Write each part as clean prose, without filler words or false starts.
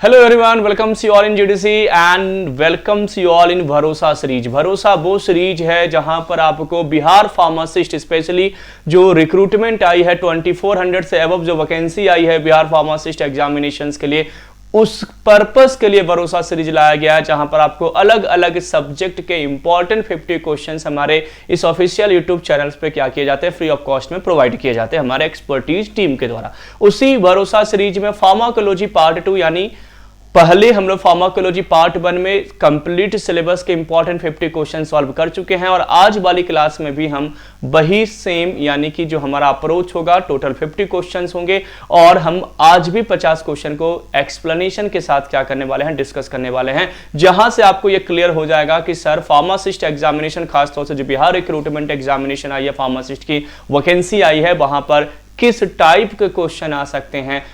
Hello everyone, welcomes you all in GDC and welcomes you all in भरोसा series. भरोसा वो series है जहां पर आपको बिहार फार्मासिस्ट स्पेशली जो रिक्रूटमेंट आई है 2400 से अबव जो वैकेंसी आई है बिहार फार्मासिस्ट एग्जामिनेशंस के लिए, उस पर्पस के लिए भरोसा सीरीज लाया गया है, जहां पर आपको अलग अलग सब्जेक्ट के इंपॉर्टेंट 50 क्वेश्चंस हमारे इस ऑफिशियल यूट्यूब चैनल्स पे क्या किए जाते हैं, फ्री ऑफ कॉस्ट में प्रोवाइड किए जाते हैं हमारे एक्सपर्टीज टीम के द्वारा। उसी भरोसा सीरीज में फार्माकोलॉजी पार्ट 2 यानी पहले हम लोग फार्माकोलॉजी पार्ट 1 में कंप्लीट सिलेबस के इंपॉर्टेंट 50 क्वेश्चन सॉल्व कर चुके हैं, और आज वाली क्लास में भी हम वही सेम यानी कि जो हमारा अप्रोच होगा, टोटल 50 क्वेश्चंस होंगे, और हम आज भी 50 क्वेश्चन को एक्सप्लेनेशन के साथ क्या करने वाले हैं, डिस्कस करने वाले हैं, जहां से आपको यह क्लियर हो जाएगा कि सर फार्मासिस्ट एग्जामिनेशन, खासतौर से जो बिहार रिक्रूटमेंट एग्जामिनेशन आई है, फार्मासिस्ट की वैकेंसी आई है, वहां पर किस टाइप के क्वेश्चन आ सकते हैं,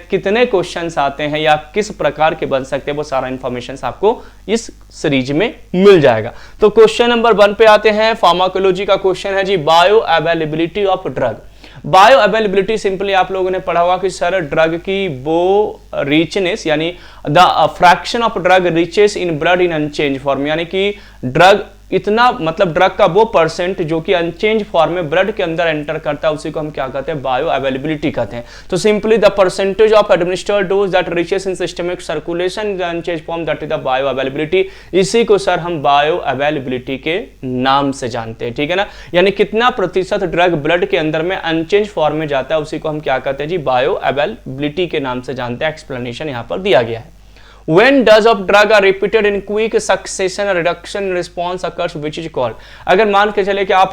कितने क्वेश्चंस आते हैं या किस प्रकार के बन सकते हैं, वो सारा इंफॉर्मेशन आपको इस सीरीज में मिल जाएगा। तो क्वेश्चन नंबर 1 पे आते हैं। फार्माकोलॉजी का क्वेश्चन है जी, bioavailability of drug. Bioavailability simply आप लोगों ने पढ़ा होगा कि सर ड्रग की वो रिचनेस यानी the fraction of drug reaches in blood in unchange form, यानी कि ड्रग इतना मतलब ड्रग का वो परसेंट जो कि अनचेंज फॉर्म में ब्लड के अंदर एंटर करता है, उसी को हम क्या कहते हैं, बायो अवेलेबिलिटी कहते हैं। तो simply the percentage of administered dose that reaches in systemic circulation in the unchange form, that is the bio availability. इसी को सर हम बायो अवेलेबिलिटी के नाम से जानते हैं, ठीक है ना। यानी कितना प्रतिशत ड्रग ब्लड के अंदर में अनचेंज फॉर्म में जाता है, उसी को हम क्या कहते हैं जी, बायो अवेलेबिलिटी के नाम से जानते हैं। एक्सप्लेनेशन यहां पर दिया गया है। When dose of drug are repeated in quick succession, a reduction in response occurs, which is called। अगर मान के चले कि आप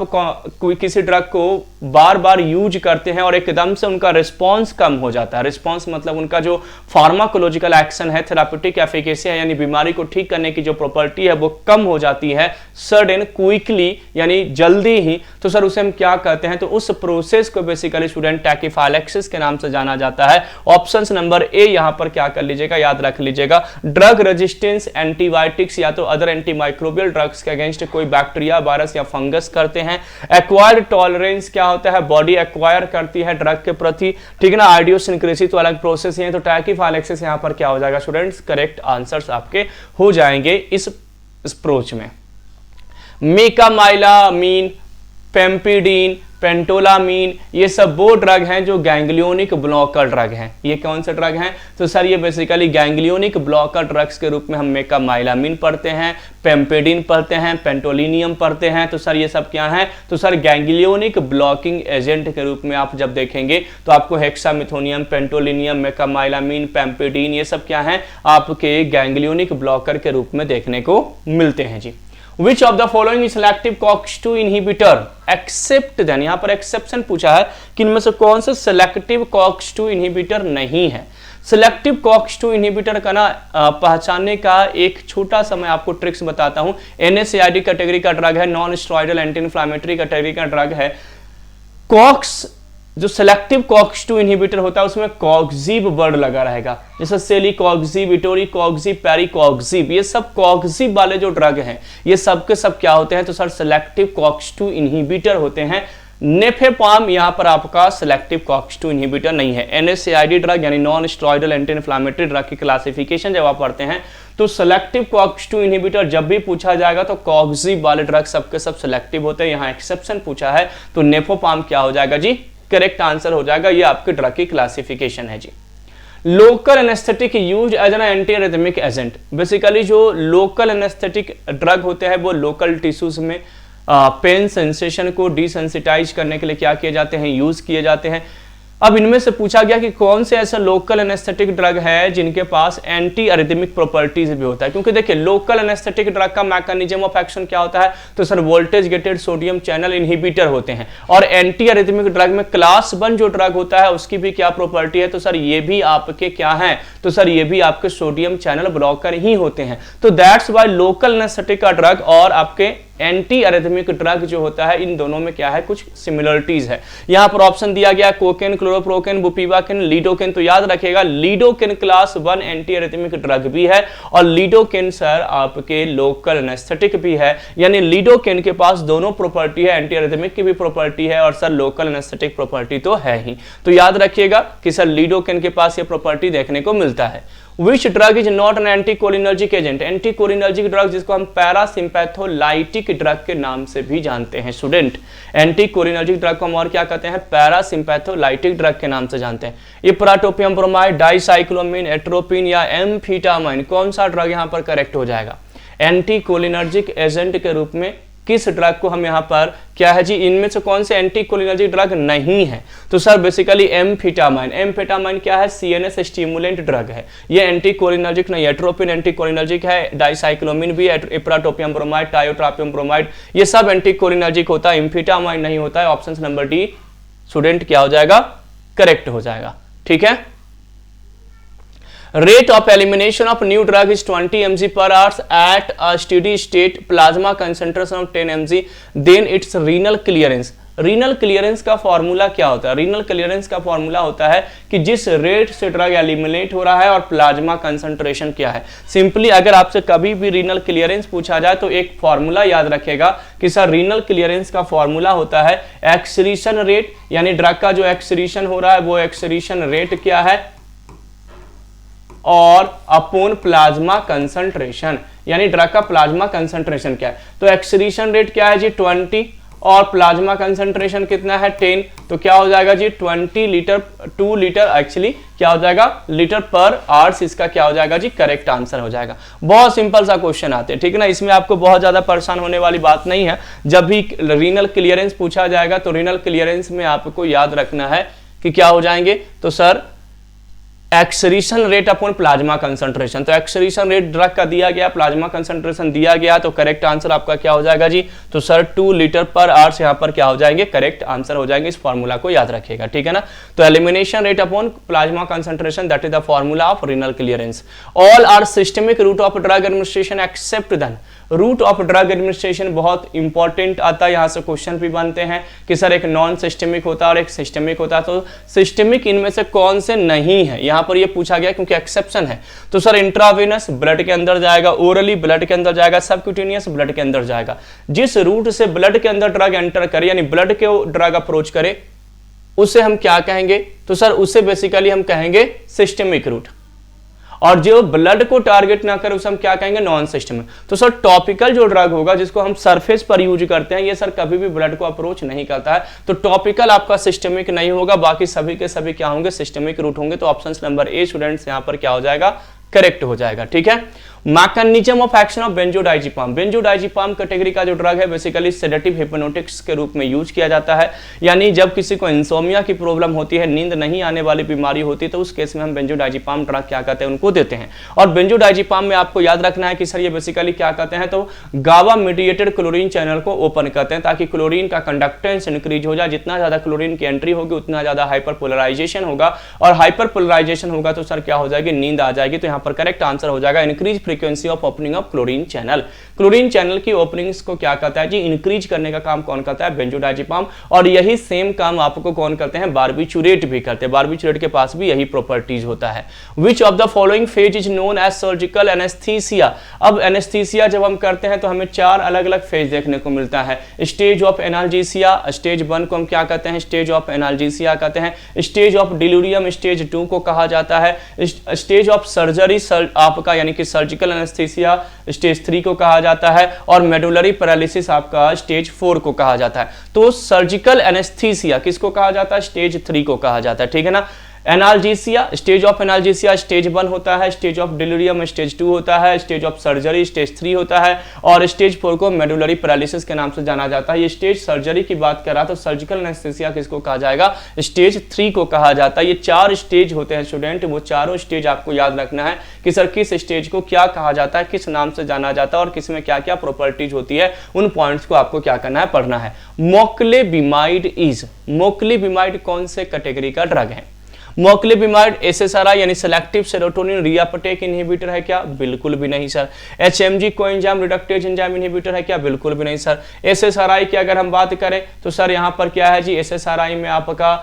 किसी ड्रग को बार बार यूज करते हैं और एकदम से उनका रिस्पॉन्स कम हो जाता है, रिस्पॉन्स मतलब उनका जो फार्माकोलॉजिकल एक्शन है, थेराप्यूटिक एफिकेसी है, यानी बीमारी को ठीक करने की जो प्रॉपर्टी है वो कम हो जाती है सडन, क्विकली यानी जल्दी ही, तो सर उसे हम क्या कहते हैं, तो उस प्रोसेस को बेसिकली स्टूडेंट टैकीफाइलैक्सिस के नाम से जाना जाता है। ऑप्शन नंबर ए यहां पर क्या कर लीजिएगा, याद रख लीजिएगा, ड्रग रेजिस्टेंस एंटीबायोटिक्स या तो अदर एंटीमाइक्रोबियल ड्रग्स के अगेंस्ट कोई बैक्टीरिया, वायरस या फंगस करते हैं। एक्वायर्ड टॉलरेंस क्या होता है, बॉडी एक्वायर करती है ड्रग के प्रति, ठीक है ना। आइडियोसिनक्रेसी तो अलग प्रोसेस है, तो टैकीफाइलैक्सिस यहां पर क्या हो जाएगा स्टूडेंट्स, करेक्ट आंसर्स आपके हो जाएंगे इस अप्रोच में। मेकामाइलामीन, पेम्पिडीन, पेंटोलामीन, ये सब वो ड्रग हैं जो गैंग्लियोनिक ब्लॉकर ड्रग हैं। ये कौन से ड्रग हैं, तो सर ये बेसिकली गैंग्लियोनिक ब्लॉकर ड्रग्स के रूप में हम मेकामाइलामीन पढ़ते हैं, पेम्पिडीन पढ़ते हैं, पेंटोलिनियम पढ़ते हैं। तो सर ये सब क्या हैं, तो सर गैंग्लियोनिक ब्लॉकिंग एजेंट के रूप में आप जब देखेंगे तो आपको हेक्सामिथोनियम, पेंटोलिनियम, मेकामाइलामीन, पेम्पिडीन, ये सब क्या हैं, आपके गैंग्लियोनिक ब्लॉकर के रूप में देखने को मिलते हैं जी। Which of the following is selective COX-2 inhibitor except then, यहां पर एक्सेप्शन पूछा है कि इनमें से कौन सा सेलेक्टिव COX-2 इनहिबिटर नहीं है। सेलेक्टिव COX-2 इनहिबिटर का ना पहचानने का एक छोटा सा मैं आपको ट्रिक्स बताता हूं। NSAID कैटेगरी का ड्रग है, non steroidal anti inflammatory category का ड्रग है। कॉक्स जो सेलेक्टिव COX-2 इनहिबिटर होता है उसमें कॉक्सिब वर्ड लगा रहेगा, जैसे सेलिकॉक्सिब, इटोरिकॉक्सिब, पेरिकॉक्सिब, ये सब कॉक्सिब वाले जो ड्रग हैं ये सब के सब क्या होते हैं, तो सर सेलेक्टिव COX-2 इनहिबिटर होते हैं। नेफेपाम यहां पर आपका सेलेक्टिव COX-2 इनहिबिटर नहीं है। NSAID ड्रग यानी non steroidal anti inflammatory drug की क्लासिफिकेशन जब आप पढ़ते हैं तो सेलेक्टिव COX-2 इनहिबिटर जब भी पूछा जाएगा तो कॉक्सिब वाले ड्रग सबके सब सेलेक्टिव होते हैं। यहां एक्सेप्शन पूछा है तो नेफेपाम क्या हो जाएगा जी, करेक्ट आंसर हो जाएगा। ये आपके ड्रग की क्लासिफिकेशन है जी। Local anaesthetic use as an anti arrhythmic agent, basically जो लोकल एनेस्थेटिक ड्रग होते हैं वो लोकल टिश्यूज में पेन सेंसेशन को डिसेंसिटाइज करने के लिए क्या किए जाते हैं, यूज किए जाते हैं। अब इनमें से पूछा गया कि कौन से ऐसा लोकल एनेस्थेटिक ड्रग है जिनके पास एंटी एरिथमिक प्रॉपर्टीज भी होता है, क्योंकि देखिए लोकल एनेस्थेटिक ड्रग का मैकेनिज्म ऑफ एक्शन क्या होता है, तो sir voltage gated sodium channel inhibitor होते हैं। और एंटी एरिथमिक ड्रग में क्लास 1 जो ड्रग होता है उसकी भी क्या प्रॉपर्टी है, तो सर ये भी आपके क्या है, तो सर ये भी आपके सोडियम चैनल ब्लॉकर ही होते हैं। तो दैट्स वाई लोकल एनेस्थेटिक का ड्रग और आपके एंटी एरिथमिक ड्रग जो होता है इन दोनों में क्या है, कुछ सिमिलरिटीज है। यहां पर ऑप्शन दिया गया कोकेन, क्लोरोप्रोकेन, बुपीवाकेन, लीडोकेन। तो याद रखिएगा lidocaine class 1 anti arrhythmic drug भी है और लीडोकेन सर आपके लोकल एनेस्थेटिक भी है, यानी लीडोकेन के पास दोनों प्रॉपर्टी है, एंटी एरिथमिक की भी प्रॉपर्टी है और सर लोकल एनेस्थेटिक प्रॉपर्टी तो है ही। तो याद रखिएगा कि सर लीडोकेन के पास ये प्रॉपर्टी देखने को मिलता है। Which drug is not an anticholinergic agent, anticholinergic drug जिसको हम पैरासिम्पैथोलाइटिक ड्रग के नाम से भी जानते हैं स्टूडेंट, एंटीकोलिनर्जिक ड्रग को हम और क्या कहते हैं, पैरासिम्पैथोलाइटिक ड्रग के नाम से जानते हैं। इप्राटोपियम ब्रोमाइड, डाइसाइक्लोमिन, एट्रोपिन या एम्फेटामाइन, कौन सा ड्रग यहां पर करेक्ट हो जाएगा, एंटीकोलिनर्जिक एजेंट के रूप में किस ड्रग को हम यहां पर क्या है जी, इनमें से कौन से एंटीकोलिनर्जिक ड्रग नहीं है, तो सर बेसिकली एम्फेटामाइन, एम्फेटामाइन क्या है, सीएनएस स्टिमुलेंट ड्रग है, ये एंटीकोलिनर्जिक नहीं है। एट्रोपिन एंटीकोलिनर्जिक है, डाइसाइक्लोमिन भी, इप्राटोपियम ब्रोमाइड, टायोट्रोपियम ब्रोमाइड, ये सब एंटीकोलिनर्जिक होता है, एम्फेटामाइन नहीं होता है। ऑप्शन नंबर डी स्टूडेंट क्या हो जाएगा, करेक्ट हो जाएगा। ठीक है, rate of elimination of new drug is 20 mg per hour at a steady state plasma concentration of 10 mg, then its renal clearance, renal clearance का फॉर्मूला क्या होता है, रीनल क्लियरेंस का फॉर्मूला होता है कि जिस रेट से ड्रग एलिमिनेट हो रहा है और प्लाज्मा कंसंट्रेशन क्या है। सिंपली अगर आपसे कभी भी रीनल क्लियरेंस पूछा जाए तो एक फॉर्मूला याद रखेगा कि सर रीनल क्लियरेंस का फॉर्मूला होता है एक्सक्रीशन रेट, यानी ड्रग का जो एक्सक्रीशन हो रहा है वो एक्सक्रीशन रेट क्या है, और अपॉन प्लाज्मा कंसंट्रेशन, यानी ड्रग का प्लाज्मा कंसंट्रेशन क्या है। तो एक्सक्रीशन रेट क्या है जी 20 और प्लाज्मा कंसंट्रेशन कितना है 10, तो क्या हो जाएगा जी 20 लीटर 2 लीटर एक्चुअली क्या हो जाएगा लीटर पर आवर्स, इसका क्या हो जाएगा जी करेक्ट आंसर हो जाएगा। बहुत सिंपल सा क्वेश्चन आते हैं, ठीक है ना, इसमें आपको बहुत ज्यादा परेशान होने वाली बात नहीं है। जब भी रीनल क्लियरेंस पूछा जाएगा तो रीनल क्लियरेंस में आपको याद रखना है कि क्या हो जाएंगे, तो sir excretion rate upon plasma concentration, तो एक्सक्रीशन रेट ड्रग का दिया गया, प्लाज्मा कंसंट्रेशन दिया गया, तो करेक्ट आंसर आपका क्या हो जाएगा जी, तो सर 2 लीटर पर आवर्स यहाँ पर क्या हो जाएंगे, करेक्ट आंसर हो जाएंगे। इस फॉर्मूला को याद रखिएगा, ठीक है ना। तो elimination rate upon plasma concentration that is the formula of renal clearance. All are systemic route of drug administration except then, route of drug administration बहुत इंपॉर्टेंट आता है, यहां से क्वेश्चन भी बनते हैं कि सर एक नॉन सिस्टमिक होता है और एक सिस्टमिक होता है, तो सिस्टमिक इनमें से कौन से नहीं है, यहां पर ये पूछा गया क्योंकि एक्सेप्शन है। तो सर इंट्रावेनस ब्लड के अंदर जाएगा, ओरली ब्लड के अंदर जाएगा, सबक्यूटेनियस ब्लड के अंदर जाएगा। जिस रूट से ब्लड के अंदर ड्रग एंटर करे, यानी ब्लड के ड्रग अप्रोच करे, उसे हम क्या कहेंगे, तो सर उसे बेसिकली हम कहेंगे सिस्टमिक रूट, और जो ब्लड को टारगेट ना करे उसे हम क्या कहेंगे, नॉन सिस्टमिक। तो सर टॉपिकल जो ड्रग होगा जिसको हम सरफेस पर यूज करते हैं, ये सर कभी भी ब्लड को अप्रोच नहीं करता है, तो टॉपिकल आपका सिस्टमिक नहीं होगा, बाकी सभी के सभी क्या होंगे, सिस्टमिक रूट होंगे। तो ऑप्शन नंबर ए स्टूडेंट्स यहां पर क्या हो जाएगा, करेक्ट हो जाएगा, ठीक है। Mechanism of action of benzodiazepine, benzodiazepine category का जो ड्रग है बेसिकली सेडेटिव हिप्नोटिक्स के रूप में यूज किया जाता है, यानी जब किसी को इंसोमिया की प्रॉब्लम होती है, नींद नहीं आने वाली बीमारी होती है, तो उस केस में हम बेंजोडाइजिपाम ड्रग क्या कहते हैं, उनको देते हैं। और बेंजोडाइजिपाम में आपको याद रखना है कि सर ये बेसिकली क्या कहते हैं, तो गावा मीडिएटेड क्लोरीन चैनल को ओपन करते हैं ताकि क्लोरीन का कंडक्टेंस इंक्रीज हो जाए। जितना ज्यादा क्लोरीन की एंट्री होगी उतना ज्यादा हाइपरपोलराइजेशन होगा, और हाइपरपोलराइजेशन होगा तो सर क्या हो जाएगी, नींद आ जाएगी। तो यहाँ पर करेक्ट आंसर हो जाएगा increase frequency of opening of chlorine channel. Chlorine channel की ओपनिंग्स को क्या कहता है जी, इंक्रीज करने का काम कौन करता है, बेंजोडाइजिपाम। और यही सेम काम आपको कौन करते हैं, बारबिचुरेट भी करते हैं, बारबिचुरेट के पास भी यही प्रॉपर्टीज होता है। Which of the following phase is known as surgical anaesthesia. अब एनेस्थीसिया जब हम करते हैं तो हमें 4 अलग अलग फेज देखने को मिलता है। स्टेज ऑफ एनाल्जेसिया, स्टेज 1 को हम क्या कहते हैं, स्टेज ऑफ एनाल्जेसिया कहते हैं। स्टेज ऑफ डिलीरियम स्टेज 2 को कहा जाता है। स्टेज ऑफ सर्जरी आपका यानी कि सर्जिकल एनेस्थीसिया स्टेज 3 को कहा जाता है, और मेडुलरी पैरालिसिस आपका स्टेज 4 को कहा जाता है। तो सर्जिकल एनेस्थीसिया किसको कहा जाता है, स्टेज 3 को कहा जाता है, ठीक है ना। Analgesia, stage of analgesia stage 1 होता है, स्टेज ऑफ डिलीरियम स्टेज 2 होता है, स्टेज ऑफ सर्जरी स्टेज 3 होता है, और स्टेज 4 को मेडुलरी पैरालिसिस के नाम से जाना जाता है। ये स्टेज सर्जरी की बात कर रहा तो सर्जिकल एनेस्थीसिया किसको कहा जाएगा, स्टेज 3 को कहा जाता है। ये 4 स्टेज होते हैं स्टूडेंट, वो चारों स्टेज आपको याद रखना है कि सर किस स्टेज को क्या कहा जाता है, किस नाम से जाना जाता है, और किसमें क्या क्या प्रॉपर्टीज होती है, उन पॉइंट्स को आपको क्या करना है, पढ़ना है। मोक्लेबिमाइड इज, मोक्लेबिमाइड कौन से कैटेगरी का ड्रग है। मोक्लेबिमाइड एसएसआरआई यानी सेलेक्टिव सेरोटोनिन रियापटेक इनहिबिटर है क्या, बिल्कुल भी नहीं sir. HMG coenzyme reductase enzyme inhibitor है क्या, बिल्कुल भी नहीं सर। एसएसआरआई की अगर हम बात करें तो सर यहाँ पर क्या है जी, एसएसआरआई में आपका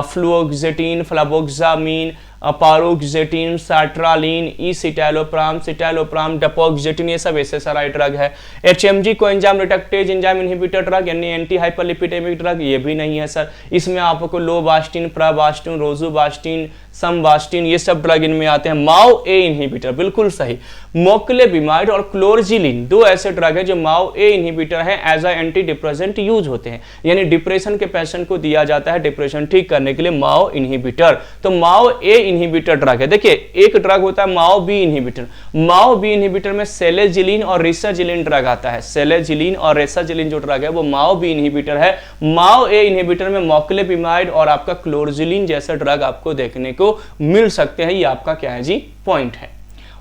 फ्लुओक्सेटिन, फ्लावोक्सामिन, पारोक्सेटिन, साट्रालिन, इसिटैलोप्राम, सिटैलोप्राम, डेपोक्सेटिन, ये सब एसएसआरआई ड्रग है। HMG coenzyme reductase enzyme inhibitor drug यानी एंटी हाइपरलिपिडेमिक ड्रग, ये भी नहीं है सर। इसमें आपको लोबास्टिन, प्राबास्टिन, रोजुबास्टिन, संवास्टिन, ये सब ड्रग इनमें आते हैं। माओ ए इनहिबिटर, बिल्कुल सही। मोक्लेबिमाइड और क्लोरजिलिन दो ऐसे ड्रग है जो माओ ए इनहिबिटर है, as a anti depressant use होते हैं, यानी डिप्रेशन के पेशेंट को दिया जाता है डिप्रेशन ठीक करने के लिए माओ इनहिबिटर। तो माओ ए इनहिबिटर ड्रग है। देखिए एक ड्रग होता है MAO B inhibitor. MAO B inhibitor में सेलेजिलिन और रेसाजिलिन ड्रग आता है। सेलेजिलिन और रेसाजिलिन जो ड्रग है वो माओ बी इनहिबिटर है। माओ ए इनहिबिटर में मोक्लेबिमाइड और आपका क्लोरजिलिन जैसा ड्रग आपको देखने को मिल सकते हैं। ये आपका क्या है जी, पॉइंट है।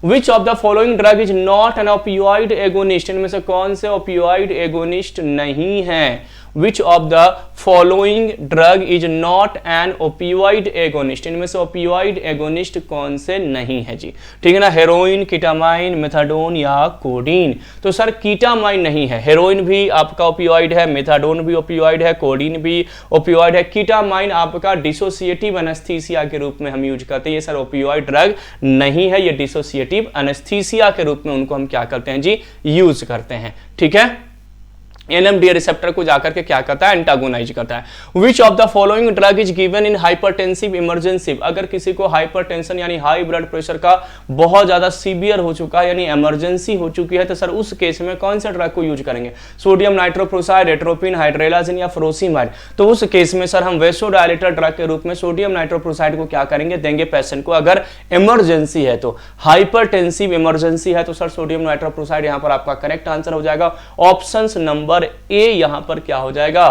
Which of the following drug is not an opioid agonist? इनमें से कौन से opioid agonist नहीं है? Which of the following drug is not an opioid agonist? इनमें से opioid agonist कौन से नहीं है जी, ठीक है ना। हेरोइन, कीटामाइन, मेथाडोन या कोडीन। तो सर कीटामाइन नहीं है, हेरोइन भी आपका ओपियोइड है, मेथाडोन भी ओपियोइड है, कोडीन भी ओपियोइड है। कीटामाइन आपका डिसोसिएटिव एनेस्थीसिया के रूप में हम यूज करते हैं, ये सर ओपियोइड ड्रग नहीं है, ये डिसोसिएटिव एनेस्थीसिया के रूप में उनको हम क्या करते हैं जी, यूज करते हैं, ठीक है। NMDA रिसेप्टर को जाकर के क्या करता है, एंटागोनाइज करता है। Which of the following drug is given in hypertensive emergency? अगर किसी को हाइपरटेंशन यानी हाई ब्लड प्रेशर का बहुत ज्यादा सीवियर हो चुका है यानी इमरजेंसी हो चुकी है, तो सर उस केस में कौन सा ड्रग को यूज करेंगे? सोडियम नाइट्रोप्रोसाइड, एट्रोपिन, हाइड्रेलाजिन या फ्रोसीमाइड। तो उस केस में सर हम वेसोडायलेटर ड्रग के रूप में सोडियम नाइट्रोप्रोसाइड को क्या करेंगे, देंगे पेशेंट को। अगर इमरजेंसी है तो हाइपरटेंसिव इमरजेंसी है तो सर सोडियम नाइट्रोप्रोसाइड यहां पर आपका करेक्ट आंसर हो जाएगा। ऑप्शन नंबर ए यहां पर क्या हो जाएगा,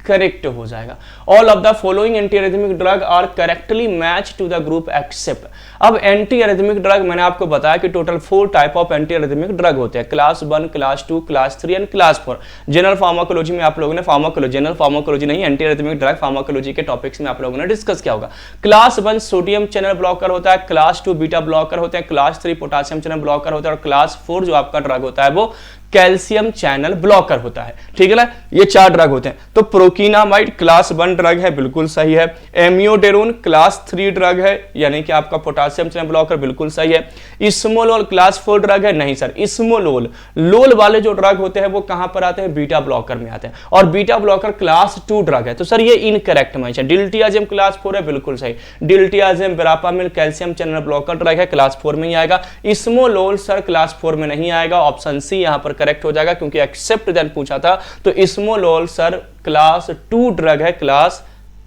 करेक्ट हो जाएगा। All of the following anti arrhythmic drug are correctly match to the group except. अब एंटी एरिथमिक ड्रग मैंने आपको बताया कि total 4 type of anti arrhythmic drug होते हैं, class 1, class 2, class 3 and class 4। General pharmacology में आप लोगों ने जनरल फार्माकोलॉजी नहीं, एंटी एरिथमिक ड्रग फार्माकोलॉजी के टॉपिक्स में आप लोगों ने डिस्कस किया होगा। क्लास 1 सोडियम चैनल ब्लॉकर होता है, क्लास 2 बीटा ब्लॉकर होते हैं, क्लास 3 पोटेशियम चैनल ब्लॉकर होता है और क्लास 4 जो आपका ड्रग होता है वो कैल्शियम चैनल ब्लॉकर होता है, ठीक है ना। ये 4 ड्रग होते हैं। तो प्रोकिनामाइड क्लास 1 ड्रग है, बिल्कुल सही है। एमियोडेरोन क्लास 3 ड्रग है, यानी कि आपका पोटेशियम चैनल ब्लॉकर, बिल्कुल सही है। इस्मोलोल क्लास 4 ड्रग है, नहीं सर। इस्मोलोल लोल वाले जो ड्रग होते हैं वो कहां पर आते हैं, बीटा ब्लॉकर में आते हैं, और बीटा ब्लॉकर क्लास 2 ड्रग है, तो सर ये इनकरेक्ट मैच है। डिल्टियाजेम क्लास 4 है, बिल्कुल सही। Diltiazem verapamil calcium channel blocker drug है, क्लास 4 में ही आएगा। इस्मोलोल सर क्लास 4 में नहीं आएगा, ऑप्शन सी यहां पर करेक्ट हो जाएगा, क्योंकि एक्सेप्ट देन पूछा था। तो इस्मोलोल सर क्लास 2 ड्रग है, क्लास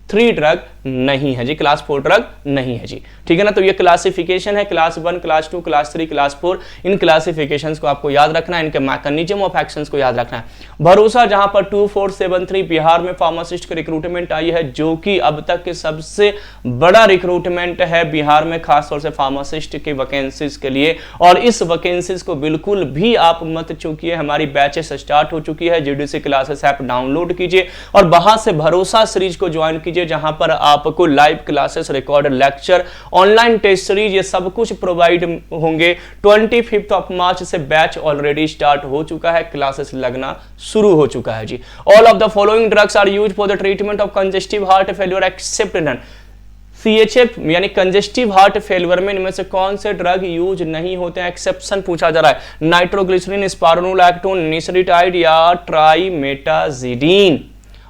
3 ड्रग नहीं है जी, क्लास 4 ड्रग नहीं है जी, ठीक है ना। तो ये क्लासिफिकेशन है, क्लास 1, क्लास 2, क्लास 3, क्लास 4। इन क्लासिफिकेशंस को आपको याद रखना है, इनके मैकेनिज्म ऑफ एक्शंस को याद रखना है। भरोसा जहां पर 2473 बिहार में फार्मासिस्ट की रिक्रूटमेंट आई है, जो कि अब तक के सबसे बड़ा रिक्रूटमेंट है बिहार में, खासतौर से फार्मासिस्ट की वैकेंसीज के लिए। और इस वैकेंसीज को बिल्कुल भी आप मत चूकिए, हमारी बैचेस स्टार्ट हो चुकी है। जीडीसी क्लासेस ऐप डाउनलोड कीजिए और वहां से भरोसा सीरीज को ज्वाइन कीजिए, जहां पर आपको live classes, recorded lecture, online test series, ये सब कुछ प्रोवाइड होंगे। 25 ऑफ मार्च से बैच ऑलरेडी स्टार्ट हो चुका है, क्लासेस लगना शुरू हो चुका है जी। All of the following drugs are used for the treatment of congestive heart failure except none. CHF यानी कंजेस्टिव हार्ट फेल्योर में इनमें से कौन से ड्रग यूज नहीं होते हैं, एक्सेप्शन पूछा जा रहा है। नाइट्रोग्लिसरीन, स्पारोनोलैक्टोन, निसरीटाइड या ट्राइमेटाजिडीन।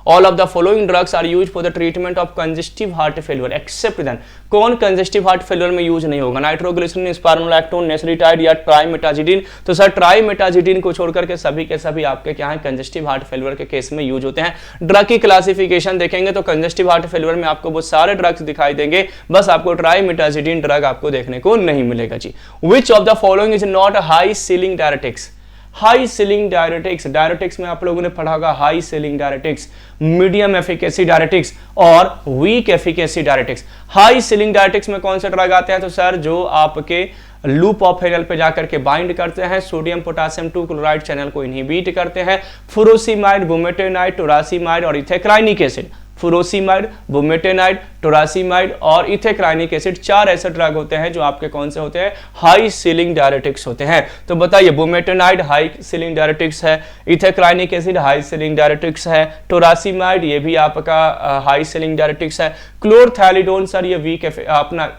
All of the following drugs are used for the treatment of congestive heart failure except then। कौन कंजेस्टिव हार्ट फेलियर में यूज नहीं होगा, नाइट्रोग्लिसरीन, स्पारोनोलैक्टोन, नेसरीटाइड या ट्राइमेटाजिडीन। तो सर ट्राइमेटाजिडीन को छोड़कर के सभी के सभी आपके क्या है, कंजेस्टिव हार्ट फेलियर के केस में यूज होते हैं। ड्रग की क्लासिफिकेशन देखेंगे तो कंजेस्टिव हार्ट फेलियर में आपको वो सारे ड्रग्स दिखाई देंगे, बस आपको ट्राइमेटाजिडीन ड्रग आपको देखने को नहीं मिलेगा जी। Which of the following is not high ceiling diuretics? High ceiling diuretics, diuretics में आप लोगों ने पढ़ा होगा high ceiling diuretics, medium efficacy diuretics और weak efficacy diuretics. High ceiling diuretics में कौन से ड्रग आते हैं, तो सर जो आपके लूप ऑफ हेरल पे जाकर के बाइंड करते हैं, सोडियम पोटेशियम 2 क्लोराइड चैनल को इनहिबिट करते हैं। फुरोसिमाइड, बुमेटेनाइड, टोरासिमाइड और इथेक्राइनिक एसिड। फुरोसिमाइड, बुमेटेनाइड, टोरासिमाइड और इथेक्राइनिक एसिड 4 ऐसे ड्रग होते हैं जो आपके कौन से होते हैं, हाई सीलिंग डायरेटिक्स होते हैं। तो बताइए, बुमेटेनाइड हाई सीलिंग डायरेटिक्स है, इथेक्राइनिक एसिड हाई सीलिंग डायरेटिक्स है, टोरासिमाइड ये भी आपका हाई सीलिंग डायरेटिक्स है। क्लोरथैलिडोन सर ये वीक अपना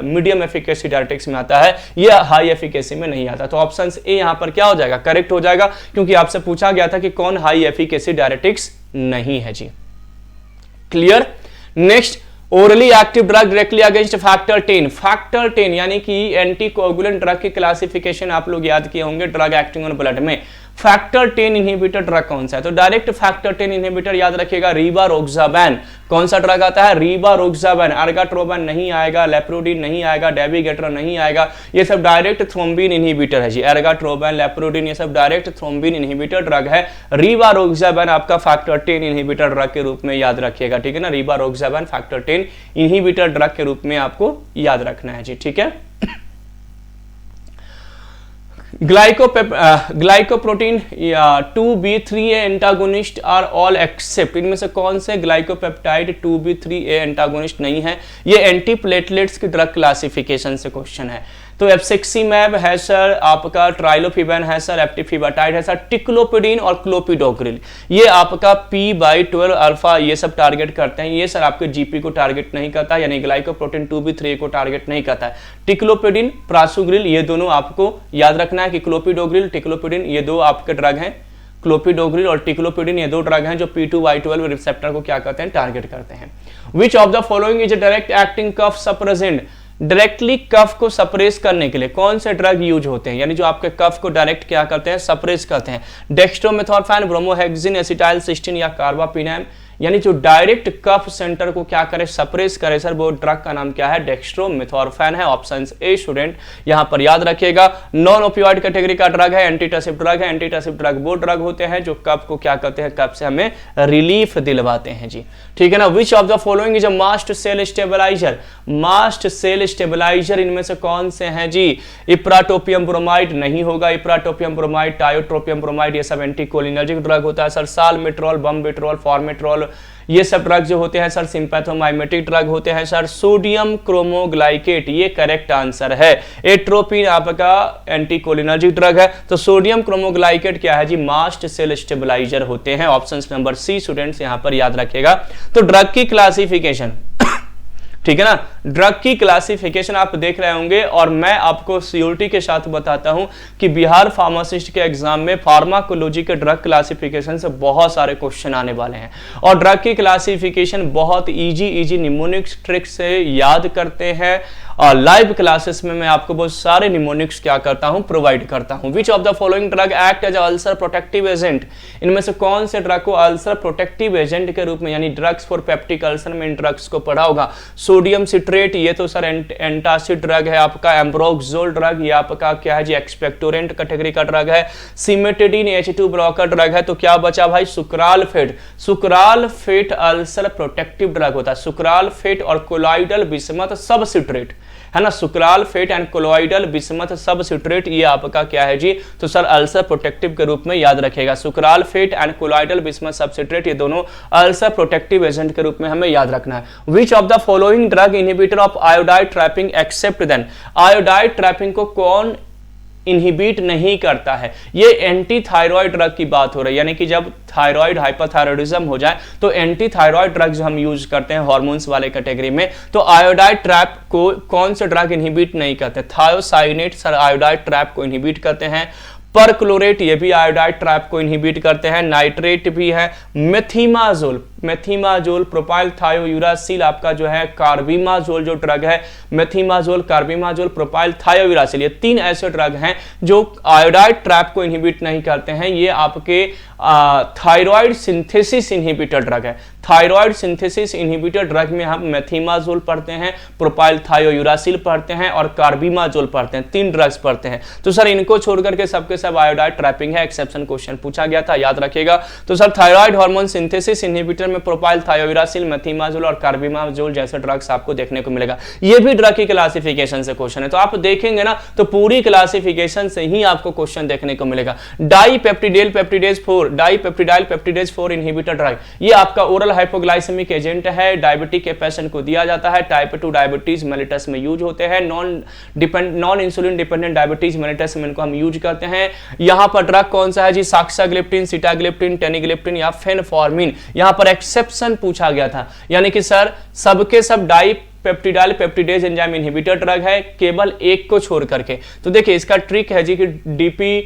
मीडियम एफिकेसी डायरेटिक्स में आता है, ये हाई एफिकेसी में नहीं आता। तो ऑप्शन ए यहां पर क्या हो जाएगा, करेक्ट हो जाएगा, क्योंकि आपसे पूछा गया था कि कौन हाई एफिकेसी डायरेटिक्स नहीं है जी। Clear. Next, orally active drug directly against factor 10। Factor 10 यानी कि एंटीकोगुलेंट ड्रग की क्लासिफिकेशन आप लोग याद किए होंगे ड्रग एक्टिंग ऑन ब्लड में। फैक्टर 10 इनहिबिटर ड्रग कौन सा है? तो डायरेक्ट फैक्टर 10 इनहिबिटर याद रखिएगा रिवारोक्साबैन। कौन सा ड्रग आता है? रिवारोक्साबैन। अर्गाट्रोबैन नहीं आएगा, लेप्रोडिन नहीं आएगा, डेबिगेट्रन नहीं आएगा, ये सब डायरेक्ट थ्रोम्बिन इनहिबिटर है जी। अर्गाट्रोबैन, लेप्रोडिन ये सब डायरेक्ट थ्रोम्बिन इनहिबिटर ड्रग है। रिवारोक्साबैन आपका फैक्टर 10 इनहिबिटर ड्रग के रूप में याद रखिएगा, ठीक है ना। रिवारोक्साबैन फैक्टर 10 इनहिबिटर ड्रग के रूप में आपको याद रखना है जी, ठीक है। Glycoprotein 2B3A antagonist are all except, इनमें से कौन से ग्लाइकोपेप्टाइड 2B3A एंटागोनिस्ट नहीं है? ये एंटीप्लेटलेट्स की ड्रग क्लासिफिकेशन से क्वेश्चन है। तो एफसिक्सिमैब है सर, आपका ट्राइलोफिबैन है सर, एप्टिफिबाटाइड है सर, टिक्लोपिडिन और क्लोपिडोग्रिल ये आपका P/12 अल्फा ये सब टारगेट करते हैं। ये सर आपके जीपी को टारगेट नहीं करता, यानी ग्लाइकोप्रोटीन 2B3A को टारगेट नहीं करता है। टिक्लोपिडिन, प्रासुग्रिल ये दोनों आपको याद रखना है कि क्लोपिडोग्रिल, टिक्लोपिडिन ये दो आपके ड्रग हैं। क्लोपिडोग्रिल और टिक्लोपिडिन ये दो ड्रग हैं जो P2Y12 रिसेप्टर को क्या करते हैं? टारगेट करते हैं। Which of the following is direct acting cough suppressant? Directly cough को सप्रेस करने के लिए कौन से ड्रग यूज होते हैं, यानी जो आपके कफ को डायरेक्ट क्या करते हैं? सप्रेस करते हैं। डेक्स्ट्रोमेथोर्फैन, ब्रोमोहेक्सिन, एसिटाइलसिस्टीन या कार्बापिनेम, यानी जो डायरेक्ट कफ सेंटर को क्या करे? सप्रेस करे सर, वो ड्रग का नाम क्या है? डेक्स्ट्रोमेथोर्फैन है। ऑप्शन ए स्टूडेंट यहां पर याद रखिएगा। नॉन ओपियोइड कैटेगरी का ड्रग है, एंटीटसिव ड्रग है। एंटीटसिव ड्रग वो ड्रग होते हैं जो कफ को क्या करते हैं? कफ से हमें रिलीफ दिलवाते हैं जी, ठीक है ना। Which of the following is a mast cell stabilizer? Mast cell stabilizer इनमें से कौन से हैं जी? इप्राटोपियम ब्रोमाइड नहीं होगा, इप्राटोपियम ब्रोमाइड, टायोट्रोपियम ब्रोमाइड ये सब एंटीकोलिनर्जिक ड्रग होता है सर। सालमेट्रोल, बम्बिट्रोल, फॉर्मेट्रोल ये सब ड्रग जो होते हैं सर सिंपैथोमाइमेटिक ड्रग होते हैं सर। सोडियम क्रोमोग्लाइकेट ये करेक्ट आंसर है। एट्रोपिन आपका एंटीकोलिनर्जिक ड्रग है, तो सोडियम क्रोमोग्लाइकेट क्या है जी? मास्ट सेल स्टेबलाइजर होते हैं। ऑप्शन नंबर सी स्टूडेंट्स यहां पर याद रखेगा। तो ड्रग की क्लासिफिकेशन, ठीक है ना, ड्रग की क्लासिफिकेशन आप देख रहे होंगे और मैं आपको सियोरिटी के साथ बताता हूं कि बिहार फार्मासिस्ट के एग्जाम में फार्माकोलॉजी के ड्रग क्लासिफिकेशन से बहुत सारे क्वेश्चन आने वाले हैं और ड्रग की क्लासिफिकेशन बहुत इजी निमोनिक्स ट्रिक से याद करते हैं और लाइव क्लासेस में मैं आपको बहुत सारे निमोनिक्स क्या करता हूं? प्रोवाइड करता हूं। Which of the following drug act as ulcer protective agent? इनमें से कौन से ड्रग को अल्सर प्रोटेक्टिव एजेंट के रूप में, यानी ड्रग्स फॉर पेप्टिक अल्सर में इन ड्रग्स को पढ़ा होगा। सोडियम सिट्रेट ये तो सर एंटासिड ड्रग है आपका। एम्ब्रोक्सोल ड्रग ये आपका क्या है जी? एक्सपेक्टोरेंट कैटेगरी का ड्रग है। सिमेटिडिन H2 ब्लॉकर ड्रग है। तो क्या बचा भाई? Sucralfate. Sucralfate ulcer protective drug होता है। सुक्रालफेट और कोलॉइडल बिस्मथ सबसिट्रेट है ना, sucralfate and colloidal bismuth subcitrate ये आपका क्या है जी? तो सर अल्सर प्रोटेक्टिव के रूप में याद रखेगा। Sucralfate and colloidal bismuth subcitrate ये दोनों अल्सर प्रोटेक्टिव एजेंट के रूप में हमें याद रखना है। Which of the following drug inhibitor of iodide trapping except then? Iodide trapping को कौन इनहिबिट नहीं करता है? ये एंटी थायराइड ड्रग की बात हो रही है, यानी कि जब थायराइड हाइपरथायराइडिज्म हो जाए तो एंटी थायराइड ड्रग्स हम यूज करते हैं हार्मोन्स वाले कैटेगरी में। तो आयोडाइड ट्रैप को कौन से ड्रग इनहिबिट नहीं करते? थायोसाइनेट सर आयोडाइड ट्रैप को इनहिबिट करते हैं। परक्लोरेट ये भी आयोडाइड ट्रैप को इनहिबिट करते हैं। नाइट्रेट भी है। मेथिमाजोल, मेथिमाजोल, प्रोपाइल थायोयूरासिल आपका जो है कार्बिमाजोल जो ड्रग है, मेथिमाजोल, कार्बिमाजोल, प्रोपाइल थायोयूरासिल, ये तीन ऐसे ड्रग हैं जो आयोडाइड ट्रैप को इनहिबिट नहीं करते हैं। ये आपके थायराइड सिंथेसिस इनहिबिटर ड्रग है। थायराइड सिंथेसिस इनहिबिटर ड्रग में हम मेथिमाजोल पढ़ते हैं, प्रोपाइल थायोयूरासिल पढ़ते हैं और कार्बिमाजोल पढ़ते हैं, तीन ड्रग्स पढ़ते हैं। तो सर इनको छोड़कर के सबके सब आयोडाइड ट्रैपिंग है। एक्सेप्शन क्वेश्चन पूछा गया था, याद रखिएगा। तो sir thyroid hormone synthesis inhibitor में प्रोपाइल थायोयूरासिल, मेथिमाजोल और कार्बिमाजोल जैसे ड्रग्स आपको देखने को मिलेगा। ये भी ड्रग की क्लासिफिकेशन से क्वेश्चन है, तो आप देखेंगे ना तो पूरी क्लासिफिकेशन से ही आपको क्वेश्चन देखने को मिलेगा। डाइपेप्टिडाइल पेप्टिडेज 4, डाइपेप्टिडाइल पेप्टिडेज 4 इनहिबिटर ड्रग, ये आपका ओरल हाइपोग्लाइसेमिक एजेंट है। डायबिटिक के पेशेंट को दिया जाता है। टाइप 2 डायबिटीज मेलिटस में यूज होते हैं। Non insulin dependent diabetes mellitus में इनको हम यूज करते हैं। यहां पर ड्रग कौन सा है जी? साक्साग्लिप्टिन, सिटाग्लिप्टिन, टेनिग्लिप्टिन या फेनफॉर्मिन। यहां पर एक्सेप्शन पूछा गया था, यानी कि सर सबके सब डाइपेप्टिडाइल पेप्टिडेज एंजाइम इनहिबिटर ड्रग है, केवल एक को छोड़ करके। तो देखिए इसका ट्रिक है जी कि DP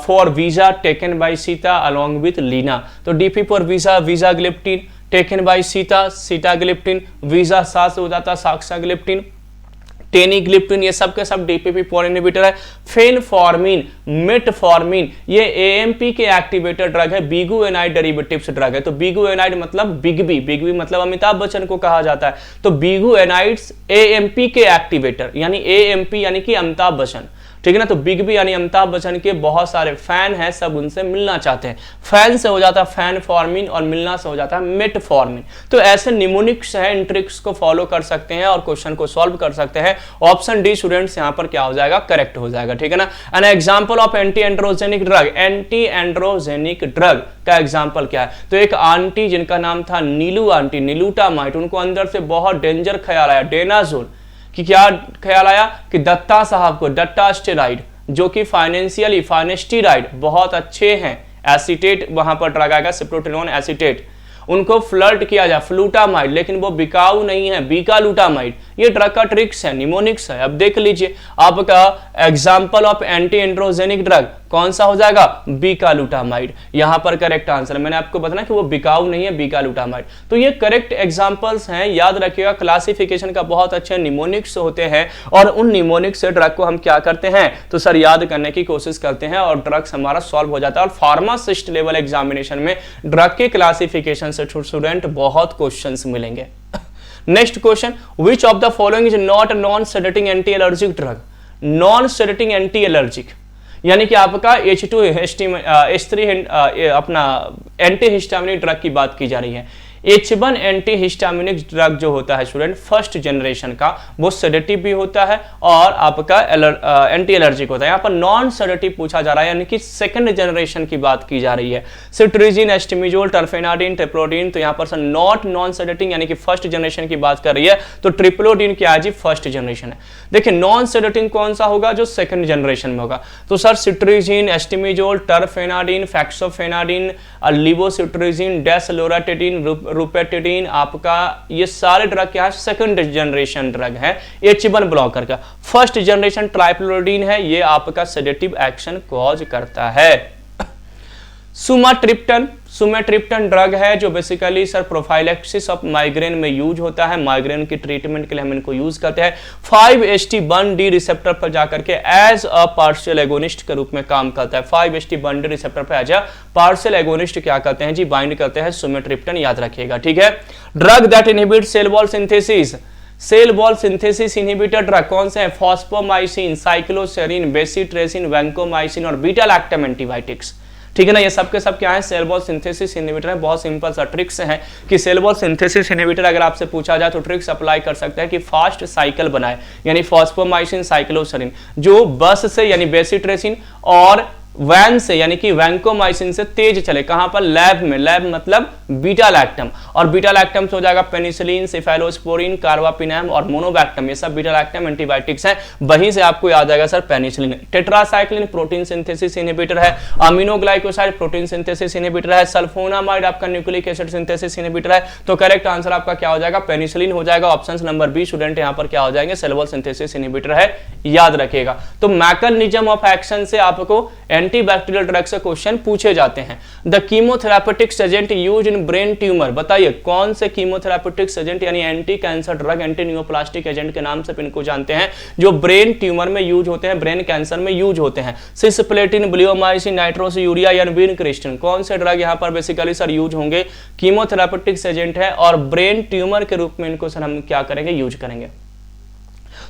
for visa taken by Sita along with Leena. तो DP for visa, vildagliptin, taken by Sita, sitagliptin, visa से हो जाता है साक्साग्लिप्टिन, टेनिग्लिप्टिन, ये सब के सब DPP-4 इनहिबिटर है। फेनफॉर्मिन, मेटफॉर्मिन, ये AMP के एक्टिवेटर ड्रग है, बिगुएनाइड डेरिवेटिव्स ड्रग है। तो बिगुएनाइड मतलब बिगबी, बिगबी मतलब अमिताभ बच्चन को कहा जाता है। तो बिगुएनाइड्स AMP के एक्टिवेटर, यानी AMP यानी कि अमिताभ बच्चन, ठीक है ना। तो बिग बी यानी अमिताभ बच्चन के बहुत सारे फैन हैं, सब उनसे मिलना चाहते हैं। फैन से हो जाता है फैनफॉर्मिन और मिलना से हो जाता है मेटफॉर्मिन। तो ऐसे निमोनिक्स हैं, इन ट्रिक्स को फॉलो कर सकते हैं और क्वेश्चन को सॉल्व कर सकते हैं। ऑप्शन डी स्टूडेंट्स यहां पर क्या हो जाएगा, करेक्ट हो जाएगा, ठीक है ना। An example of anti androgenic drug, anti androgenic drug का एग्जांपल क्या है। तो एक आंटी जिनका नाम था नीलू आंटी, नीलूटामाइड, उनको अंदर से बहुत डेंजर ख्याल आया, डेनाजोल, कि क्या ख्याल आया कि दत्ता साहब को डट्टास्टेराइड, जो कि फाइनेंशियली फाइनेस्टीराइड बहुत अच्छे हैं, एसीटेट वहां पर ड्रग आएगा, सिप्रोटिनोन एसीटेट, उनको फ्लर्ट किया जाए, फ्लूटामाइड, लेकिन वो बिकाऊ नहीं है, बीकालूटामाइड, ये ड्रग का ट्रिक्स है, निमोनिक्स है। अब देख लीजिए आपका example of anti androgenic drug कौन सा हो जाएगा, बीकालूटामाइड, यहां पर करेक्ट आंसर। मैंने आपको बताया कि वो बिकाऊ नहीं है, बीकालूटामाइड। तो ये करेक्ट एग्जांपल्स हैं, याद रखिएगा। क्लासिफिकेशन का बहुत अच्छे निमोनिक्स होते हैं और उन निमोनिक्स से ड्रग को हम क्या करते हैं, तो सर याद करने की कोशिश करते हैं और ड्रग्स हमारा सॉल्व हो जाता है। और फार्मासिस्ट लेवल एग्जामिनेशन में ड्रग के क्लासिफिकेशन से स्टूडेंट बहुत क्वेश्चंस मिलेंगे। Next question, which of the following is not non sedating anti allergic drug. Non sedating anti allergic यानी कि आपका H3 अपना एंटी हिस्टामिनिक ड्रग की बात की जा रही है। H1 एंटी हिस्टामिनिक ड्रग जो होता है स्टूडेंट फर्स्ट जनरेशन का, वो सेडेटिव भी होता है और आपका एंटी एलर्जिक होता है। यहाँ पर नॉन सेडेटिव पूछा जा रहा है, यानी कि सेकंड जनरेशन की बात की जा रही है। सिट्रीजिन, एस्टिमिजोल, टर्फेनाडिन, ट्रिप्लोडिन, तो यहाँ पर सर नॉट नॉन सेडेटिंग यानी कि फर्स्ट जनरेशन की बात कर रही है। तो ट्रिप्लोडिन क्या है जी, फर्स्ट जनरेशन है। देखिए नॉन सेडेटिंग कौन सा होगा, जो सेकंड जनरेशन में होगा। तो सर सिट्रीजिन, एस्टिमिजोल, टर्फेनाडिन, फैक्सोफेनाडिन, लिवोसिट्रीजिन, डेसलोराटेडिन, रुपेटिडिन, आपका ये सारे ड्रग क्या है, सेकंड जनरेशन ड्रग है H1 ब्लॉकर का। फर्स्ट जनरेशन ट्राइप्लोडिन है, ये आपका सेडेटिव एक्शन कॉज करता है। सुमेट्रिप्टन ड्रग है जो basically sir prophylaxis of migraine में यूज होता है, माइग्रेन की ट्रीटमेंट के लिए हम इनको यूज करते हैं। 5-HT1D रिसेप्टर पर जाकर के एज अ पार्शियल एगोनिस्ट के रूप में काम करता है। 5-HT1D रिसेप्टर पर एज अ पार्शियल एगोनिस्ट क्या करते हैं जी, बाइंड करते हैं सुमेट्रिप्टन, याद रखिएगा, ठीक है। Drug that inhibit cell wall synthesis, cell wall synthesis inhibitor drug कौन से हैं, फॉस्फोमाइसिन, साइक्लोसेरिन, बेसिट्रेसिन, वैंकोमाइसिन और बीटा लैक्टम एंटीबायोटिक्स, ठीक है ना। ये सब के सब क्या है, सेल वॉल सिंथेसिस इनहिबिटर है। बहुत सिंपल सा ट्रिक्स है कि सेल वॉल सिंथेसिस इनहिबिटर अगर आपसे पूछा जाए तो ट्रिक्स अप्लाई कर सकते हैं कि फास्ट साइकिल बनाए, यानी फॉस्फोमाइसिन, साइक्लोसेरिन, जो बस से यानी बेसिट्रेसिन और वैन से यानी कि वैंकोमाइसिन से तेज चले, कहां पर, लैब में, लैब मतलब बीटा लैक्टम, और बीटा लैक्टम से हो जाएगा पेनिसिलिन, सिफेलोस्पोरिन, कार्बापिनेम और मोनोबैक्टम, ये सब बीटा लैक्टम एंटीबायोटिक्स हैं। वहीं से आपको याद आएगा sir penicillin. Tetracycline protein synthesis inhibitor है। अमीनोग्लाइकोसाइड प्रोटीन सिंथेसिस इनहिबिटर है। सल्फोनामाइड आपका न्यूक्लिक एसिड सिंथेसिस इनहिबिटर है। तो करेक्ट आंसर आपका क्या हो जाएगा, पेनिसिलिन हो जाएगा। ऑप्शन नंबर बी स्टूडेंट यहां पर क्या हो जाएंगे, सेल वॉल सिंथेसिस इनहिबिटर है, याद रखिएगा। तो मैकेनिज्म ऑफ एक्शन से आपको एंटीबैक्टीरियल ड्रग से क्वेश्चन पूछे जाते हैं। The chemotherapeutics agent used in brain tumour, बताइए कौन से कीमोथेरापेटिक्स एजेंट यानी anti cancer drug, anti neuroplastic agent के नाम से इनको जानते हैं, जो ब्रेन ट्यूमर में यूज होते हैं, ब्रेन कैंसर में यूज होते हैं। सिस्प्लेटिन, ब्लियोमाइसिन, नाइट्रोसयूरिया या विनक्रिस्टिन, कौन से ड्रग यहां पर बेसिकली सर यूज होंगे, कीमोथेरापेटिक्स एजेंट है और ब्रेन ट्यूमर के रूप में इनको सर हम क्या करेंगे, यूज करेंगे।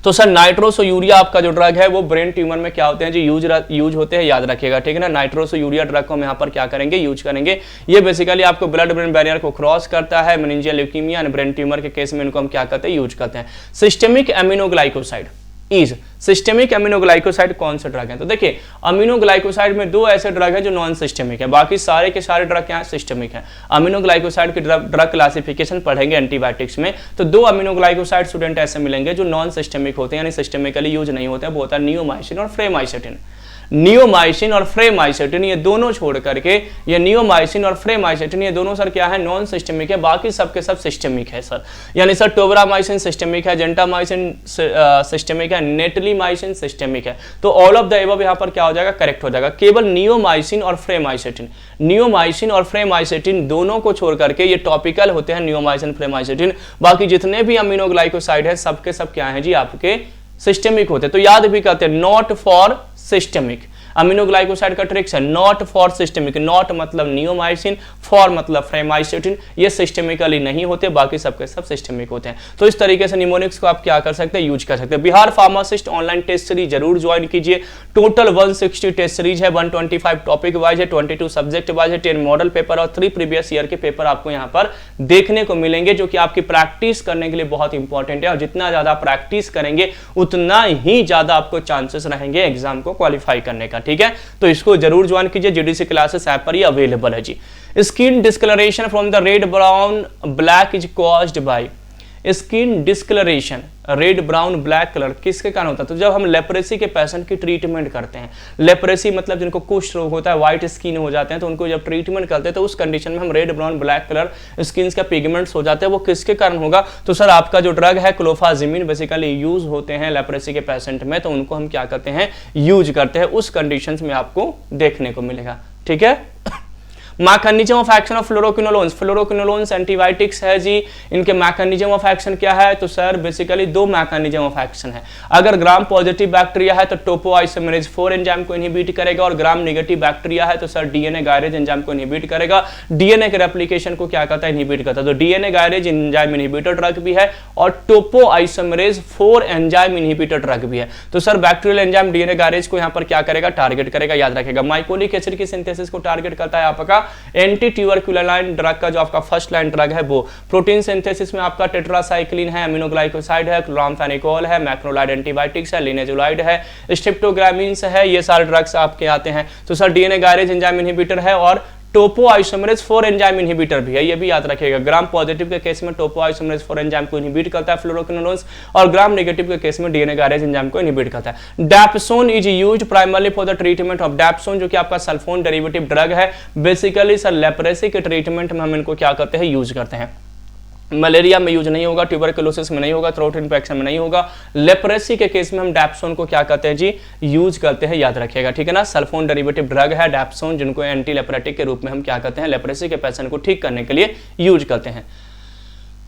तो सर नाइट्रोसोयूरिया आपका जो ड्रग है वो ब्रेन ट्यूमर में क्या होते हैं जी, यूज होते हैं, याद रखिएगा, ठीक है ना। नाइट्रोसोयूरिया ड्रग को हम यहाँ पर क्या करेंगे, यूज करेंगे। ये बेसिकली आपको ब्लड ब्रेन बैरियर को क्रॉस करता है। Meningeal leukaemia and brain tumour के केस में इनको हम क्या करते हैं, यूज करते हैं। Systemic aminoglycoside is, systemic aminoglycoside कौन से ड्रग हैं, तो देखिए अमीनोग्लाइकोसाइड में दो ऐसे ड्रग हैं जो नॉन सिस्टेमिक है, बाकी सारे के सारे ड्रग क्या हैं, सिस्टेमिक है। अमीनोग्लाइकोसाइड की ड्रग क्लासिफिकेशन पढ़ेंगे एंटीबायोटिक्स में, तो दो अमीनोग्लाइकोसाइड स्टूडेंट ऐसे मिलेंगे जो नॉन सिस्टेमिक होते हैं, यानी सिस्टेमिकली यूज नहीं होते हैं, वो होता है नियोमाइसिन और फ्रेमाइसेटिन। नियोमाइसिन और फ्रेमाइसेटिन ये दोनों छोड़ करके, ये नियोमाइसिन और फ्रेमाइसेटिन ये दोनों सर क्या है, नॉन सिस्टेमिक है, बाकी सबके सब सिस्टेमिक है सर। यानी सर टोब्रामाइसिन सिस्टेमिक है, जेंटामाइसिन सिस्टेमिक है, नेटली क्लिमाइसिन सिस्टेमिक है। तो ऑल ऑफ द एबव यहाँ पर क्या हो जाएगा, करेक्ट हो जाएगा। केवल नियोमाइसिन और फ्रेमाइसिटिन दोनों को छोड़ करके ये टॉपिकल होते हैं, नियोमाइसिन फ्रेमाइसिटिन। बाकी जितने भी अमीनोग्लाइकोसाइड है सबके सब क्या है जी, आपके सिस्टेमिक होते हैं। तो याद भी करते हैं, नॉट फॉर सिस्टेमिक। अमीनोग्लाइकोसाइड का ट्रिक्स है नॉट फॉर सिस्टेमिक, नॉट मतलब नियोमाइसिन, फॉर मतलब फ्रेमाइसिटिन, ये सिस्टेमिकली नहीं होते, बाकी सबके सब सिस्टेमिक होते हैं। तो इस तरीके से निमोनिक्स को आप क्या कर सकते हैं, यूज कर सकते हैं। Bihar pharmacist online test series जरूर ज्वाइन कीजिए। टोटल 160 टेस्ट सीरीज है, 125 टॉपिक वाइज है, 22 सब्जेक्ट वाइज है, 10 मॉडल पेपर और 3 प्रीवियस ईयर के पेपर आपको यहाँ पर देखने को मिलेंगे, जो कि आपकी प्रैक्टिस करने के लिए बहुत इंपॉर्टेंट है। और जितना ज्यादा प्रैक्टिस करेंगे उतना ही ज्यादा आपको चांसेस रहेंगे एग्जाम को क्वालिफाई करने का, ठीक है। तो इसको जरूर ज्वाइन कीजिए, जीडीसी क्लासेस ऐप पर ही अवेलेबल है जी। Skin discolouration from the red brown black is caused by, skin discolouration red brown black colour किसके कारण होता है? तो जब हम लेप्रेसी के पेशेंट की ट्रीटमेंट करते हैं, लेप्रेसी मतलब जिनको कुष्ठ रोग होता है, व्हाइट स्किन हो जाते हैं, तो उनको जब ट्रीटमेंट करते हैं तो उस कंडीशन में हम red brown black colour skin का पिगमेंट्स हो जाते हैं, वो किसके कारण होगा? तो सर आपका जो ड्रग है क्लोफाजिमिन बेसिकली यूज होते हैं लेप्रेसी के पेशेंट में, तो उनको हम क्या करते हैं, यूज करते हैं। उस कंडीशन में आपको देखने को मिलेगा, ठीक है। Mechanism of action of fluoroquinolones, fluoroquinolones antibiotics है जी। इनके मैकेनिज्म ऑफ एक्शन क्या है? तो sir basically 2 mechanism of action है। अगर ग्राम पॉजिटिव बैक्टीरिया है तो टोपोआइसोमेरेज 4 एंजाइम को इनहिबिट करेगा, और ग्राम नेगेटिव बैक्टीरिया है तो सर डीएनए गायरेज एंजाइम को इनहिबिट करेगा। डीएनए के रेप्लिकेशन को क्या करता है, इनहिबिट करता है। तो DNA gyrase enzyme inhibitor drug भी है और टोपोआइसोमेरेज 4 एंजाइम इनहिबिटर ड्रग भी है। तो sir bacterial enzyme DNA gyrase को यहां पर क्या करेगा, टारगेट करेगा, याद रखेगा। माइकोलिक एसिड की सिंथेसिस को टारगेट करता है आपका एंटी ट्यूबरकुलिन ड्रग का जो आपका फर्स्ट लाइन ड्रग है वो। प्रोटीन सिंथेसिस में आपका टेट्रासाइक्लिन है, अमीनोग्लाइकोसाइड है, क्लोरामफेनिकोल है, मैक्रोलाइड एंटीबायोटिक्स है, लिनेजुलाइड है, स्ट्रिप्टोग्रामिन्स है, ये सारे ड्रग्स आपके आते हैं। तो sir DNA gyrase enzyme inhibitor है और टोपोआइसोमेरेज 4 एंजाइम इनहिबिटर भी है, ये भी याद रखिएगा। ग्राम पॉजिटिव के केस में टोपोआइसोमेरेज 4 एंजाइम को इनहिबिट करता है फ्लोरोक्विनोलोन्स, और ग्राम नेगेटिव के केस में डीएनए गायरेज एंजाइम को इनहिबिट करता है। Dapsone is used primarily for the treatment of dapsone, जो कि आपका सल्फोन डेरिवेटिव ड्रग है। बेसिकली सर लेप्रेसी के ट्रीटमेंट में हम इनको क्या करते हैं, यूज करते हैं। मलेरिया में यूज नहीं होगा, ट्यूबरकुलोसिस में नहीं होगा, थ्रोट इन्फेक्शन में नहीं होगा। लेप्रेसी के केस में हम डैप्सोन को क्या करते हैं जी, यूज करते हैं, याद रखिएगा, ठीक है ना। सल्फोन डेरिवेटिव ड्रग है डैप्सोन, जिनको एंटी लेप्रेटिक के रूप में हम क्या करते हैं, लेप्रेसी के पेशेंट को ठीक करने के लिए यूज करते हैं।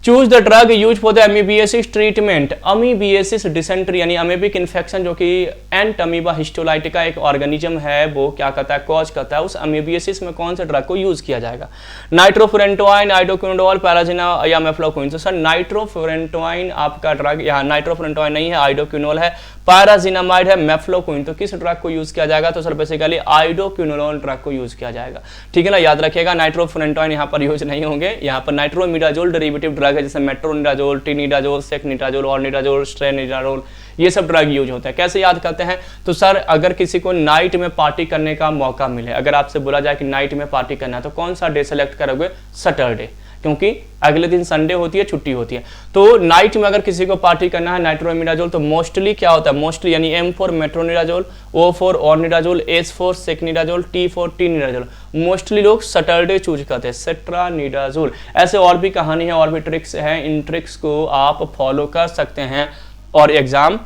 Choose the drug use for the amoebiasis treatment, amoebiasis dysentery यानी अमेबिक इन्फेक्शन, जो कि एंट अमीबा हिस्टोलाइटिका एक ऑर्गेनिज्म है, वो क्या करता है, कॉज करता है। उस अमीबियासिस में कौन से ड्रग को यूज किया जाएगा? नाइट्रोफुरेंटोइन, आइडोक्विनोडोल, पैराजिना या मेफ्लोक्विन। तो सर नाइट्रोफुरेंटोइन आपका ड्रग, यहाँ नाइट्रोफुरेंटोइन नहीं है, आइडोक्विनोल है, पैराजिनामाइड है, मेफ्लोक्विन। तो किस ड्रग को यूज किया जाएगा? तो सर बेसिकली आइडोक्विनोलोन ड्रग को यूज किया जाएगा, ठीक है ना, याद रखिएगा। नाइट्रोफुरेंटोइन यहाँ पर यूज नहीं होंगे, यहाँ पर नाइट्रोमिडाजोल डेरिवेटिव ड्रग है, जैसे मेट्रोनिडाजोल, टिनिडाजोल, सेक्निडाजोल, ऑर्निडाजोल, स्ट्रेनिडाजोल, ये सब ड्रग यूज होता है। कैसे याद करते हैं? तो सर अगर किसी को नाइट में पार्टी करने का मौका मिले, अगर आपसे बोला जाए कि नाइट में पार्टी करना है, तो कौन सा डे सेलेक्ट करोगे? सैटरडे, क्योंकि अगले दिन संडे होती है, छुट्टी होती है। तो नाइट में अगर किसी को पार्टी करना है नाइट्रोमिडाजोल, तो मोस्टली क्या होता है, मोस्टली यानी M for metronidazole, O for ornidazole, S for secnidazole, T for tinidazole, mostly लोग सैटरडे चूज करते हैं, सेट्रानिडाजोल। ऐसे और भी कहानी है और भी ट्रिक्स हैं, इन ट्रिक्स को आप फॉलो कर सकते हैं और एग्जाम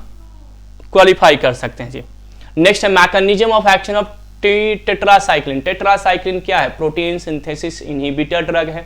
क्वालिफाई कर सकते हैं जी। नेक्स्ट है mechanism of action of tetracycline. Tetracycline क्या है? प्रोटीन सिंथेसिस इनहिबिटर ड्रग है।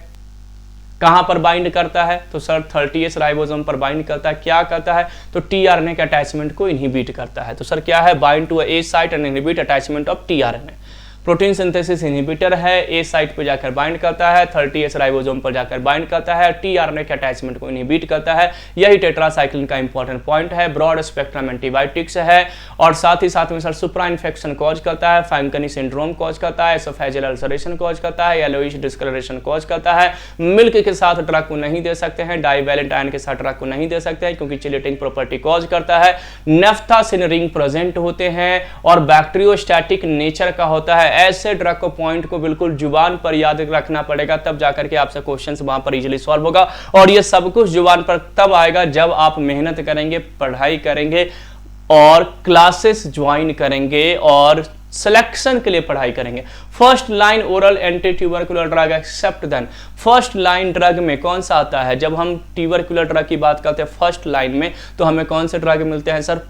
कहां पर बाइंड करता है? तो सर 30S राइबोसोम पर बाइंड करता है। क्या करता है? तो टीआरएनए के अटैचमेंट को इनहिबिट करता है। तो सर क्या है? Bind to A site and inhibit attachment of tRNA. Protein synthesis inhibitor है, ए साइट पर जाकर बाइंड करता है, 30S राइबोसोम पर जाकर बाइंड करता है, टीआरएनए के अटैचमेंट को इनहिबिट करता है। यही टेट्रासाइक्लिन का इंपॉर्टेंट पॉइंट है। ब्रॉड स्पेक्ट्रम एंटीबायोटिक्स है और साथ ही साथ में सर सुप्रा इन्फेक्शन कॉज करता है, फैंकनी सिंड्रोम कॉज करता है, एसोफेजियल अल्सरेशन कॉज करता है, येलोइश डिस्कलरेशन कॉज करता है। मिल्क के साथ ड्रग को नहीं दे सकते हैं, डाइवैलेंट आयन के साथ ड्रग को नहीं दे सकते हैं क्योंकि चिलेटिंग प्रॉपर्टी कॉज करता है। नेफ्थासिन रिंग प्रेजेंट होते हैं और बैक्टीरियोस्टैटिक नेचर का होता है। ऐसे ड्रग को पॉइंट को बिल्कुल जुबान पर याद रखना पड़ेगा, तब जाकर के आपसे क्वेश्चंस वहां पर इजीली सॉल्व होगा। और ये सब कुछ जुबान पर तब आएगा जब आप मेहनत करेंगे, पढ़ाई करेंगे और क्लासेस ज्वाइन करेंगे और सिलेक्शन के लिए पढ़ाई करेंगे। First line oral anti tubercular drug except then, first line drug में कौन सा आता है? जब हम ट्यूबरकुलर ड्रग की बात करते हैं फर्स्ट लाइन में, तो हमें कौन से ड्रग मिलते हैं सर?